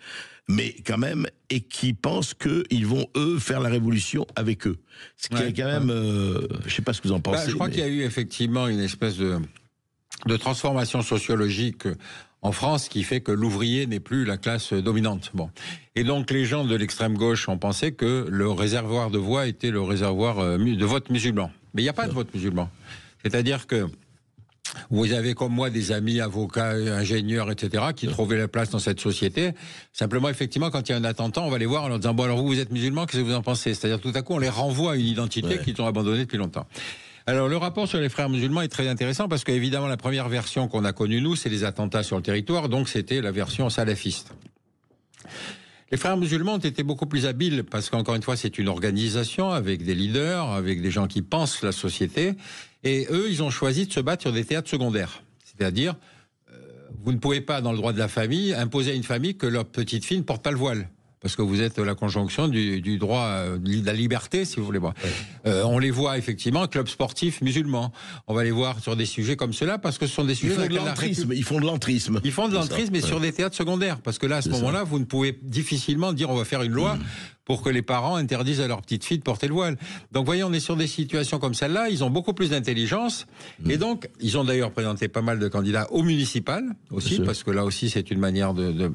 mais quand même, et qui pensent qu'ils vont, eux, faire la révolution avec eux. Ce qui est quand même... je ne sais pas ce que vous en pensez. Je crois qu'il y a eu effectivement une espèce de transformation sociologique en France qui fait que l'ouvrier n'est plus la classe dominante. Bon. Et donc les gens de l'extrême gauche ont pensé que le réservoir de voix était le réservoir de vote musulman. Mais il n'y a pas de vote musulman. C'est-à-dire que vous avez comme moi des amis avocats, ingénieurs, etc., qui trouvaient la place dans cette société. Simplement, effectivement, quand il y a un attentat, on va les voir en leur disant « Bon, alors vous êtes musulmans, qu'est-ce que vous en pensez ?» C'est-à-dire tout à coup, on les renvoie à une identité qu'ils ont abandonnée depuis longtemps. Alors, le rapport sur les frères musulmans est très intéressant parce qu'évidemment, la première version qu'on a connue, nous, c'est les attentats sur le territoire, donc c'était la version salafiste. Les frères musulmans ont été beaucoup plus habiles parce qu'encore une fois, c'est une organisation avec des leaders, avec des gens qui pensent la société. Et eux, ils ont choisi de se battre sur des théâtres secondaires. C'est-à-dire, vous ne pouvez pas, dans le droit de la famille, imposer à une famille que leur petite fille ne porte pas le voile. Parce que vous êtes la conjonction du droit de la liberté, si vous voulez. On les voit effectivement, clubs sportifs musulmans. On va les voir sur des sujets comme cela, parce que ce sont des sujets... Ils font de l'entrisme. Ils font de l'entrisme, mais sur des théâtres secondaires. Parce que là, à ce moment-là, vous ne pouvez difficilement dire on va faire une loi pour que les parents interdisent à leur petite fille de porter le voile. Donc, vous voyez, on est sur des situations comme celle-là. Ils ont beaucoup plus d'intelligence. Et donc, ils ont d'ailleurs présenté pas mal de candidats au municipal aussi, parce que là aussi, c'est une manière de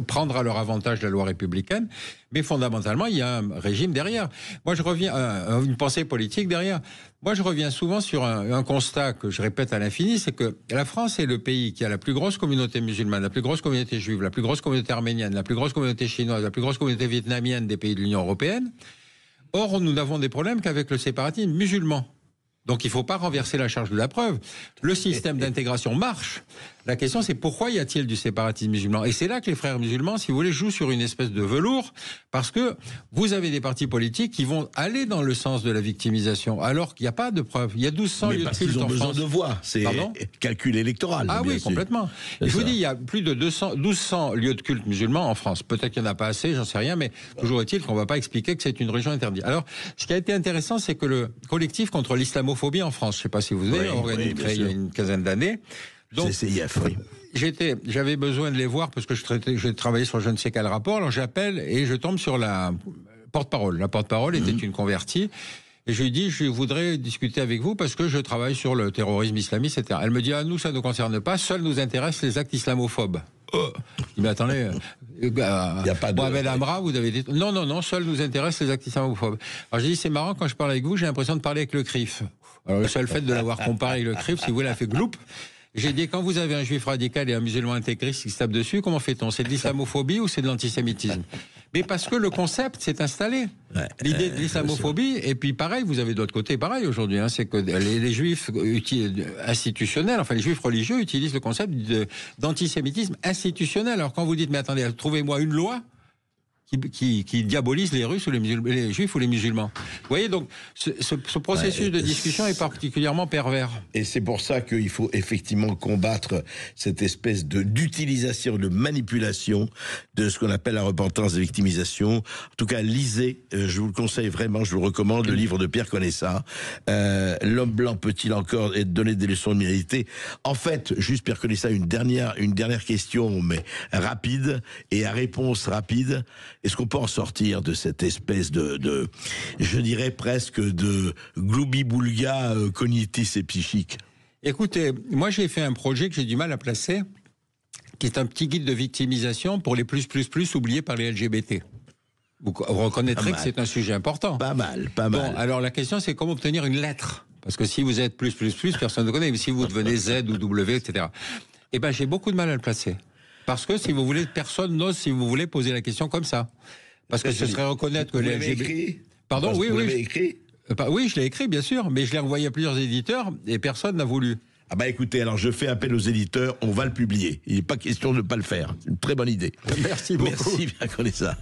prendre à leur avantage la loi républicaine, mais fondamentalement, il y a un régime derrière. Moi, je reviens à une pensée politique derrière. Moi, je reviens souvent sur un constat que je répète à l'infini, c'est que la France est le pays qui a la plus grosse communauté musulmane, la plus grosse communauté juive, la plus grosse communauté arménienne, la plus grosse communauté chinoise, la plus grosse communauté vietnamienne des pays de l'Union européenne. Or, nous n'avons des problèmes qu'avec le séparatisme musulman. Donc il ne faut pas renverser la charge de la preuve. Le système d'intégration marche. La question, c'est pourquoi y a-t-il du séparatisme musulman? Et c'est là que les frères musulmans, si vous voulez, jouent sur une espèce de velours, parce que vous avez des partis politiques qui vont aller dans le sens de la victimisation, alors qu'il n'y a pas de preuves. Il y a 1200 lieux de culte en France. Ils ont besoin de voix. C'est calcul électoral. Ah oui, complètement. Et je vous dis, il y a plus de 1200 lieux de culte musulmans en France. Peut-être qu'il n'y en a pas assez, j'en sais rien, mais toujours est-il qu'on ne va pas expliquer que c'est une région interdite. Alors, ce qui a été intéressant, c'est que le collectif contre l'islamophobie en France, je ne sais pas si vous avez organisé il y a une quinzaine d'années. Donc, CCIF, oui. J'avais besoin de les voir parce que je travaillais sur je ne sais quel rapport. Alors j'appelle et je tombe sur la porte-parole. La porte-parole était une convertie. Et je lui dis, je voudrais discuter avec vous parce que je travaille sur le terrorisme islamiste, etc. Elle me dit, nous, ça ne nous concerne pas. Seuls nous intéressent les actes islamophobes. Je dis, mais attendez, Mohamed Amra, vous avez dit... Non, seuls nous intéressent les actes islamophobes. Alors j'ai dit, c'est marrant, quand je parle avec vous, j'ai l'impression de parler avec le CRIF. Alors le seul fait de l'avoir comparé avec le CRIF, si vous voulez, a fait gloup. J'ai dit, quand vous avez un juif radical et un musulman intégriste qui se tapent dessus, comment fait-on? C'est de l'islamophobie ou c'est de l'antisémitisme? Mais parce que le concept s'est installé. L'idée de l'islamophobie, et puis pareil, vous avez d'autre côté, pareil aujourd'hui, c'est que les juifs institutionnels, enfin les juifs religieux utilisent le concept d'antisémitisme institutionnel. Alors quand vous dites, mais attendez, trouvez-moi une loi qui diabolise les Russes ou les Juifs ou les musulmans. Vous voyez, donc, ce processus de discussion est particulièrement pervers. Et c'est pour ça qu'il faut effectivement combattre cette espèce d'utilisation, de manipulation de ce qu'on appelle la repentance et victimisation. En tout cas, lisez, je vous le conseille vraiment, je vous le recommande, le livre de Pierre Conessa, L'homme blanc peut-il encore donner des leçons de moralité? En fait, juste Pierre Conessa, une dernière question, mais rapide, et à réponse rapide. Est-ce qu'on peut en sortir de cette espèce de je dirais presque de gloubi-boulga cognitif et psychique? Écoutez, moi j'ai fait un projet que j'ai du mal à placer, qui est un petit guide de victimisation pour les plus oubliés par les LGBT. Vous reconnaîtrez que c'est un sujet important. Pas mal. Bon, alors la question c'est comment obtenir une lettre. Parce que si vous êtes plus, personne ne connaît. Mais si vous devenez Z ou W, etc. Eh ben j'ai beaucoup de mal à le placer. Parce que si vous voulez, personne n'ose, si vous voulez, poser la question comme ça. Parce que ce serait reconnaître que les LGBT... Pardon, oui. Vous l'avez écrit ? Oui, je l'ai écrit, bien sûr, mais je l'ai envoyé à plusieurs éditeurs et personne n'a voulu. Ah bah écoutez, alors je fais appel aux éditeurs, on va le publier. Il n'est pas question de ne pas le faire. C'est une très bonne idée. Merci beaucoup. Merci, bien connaît ça.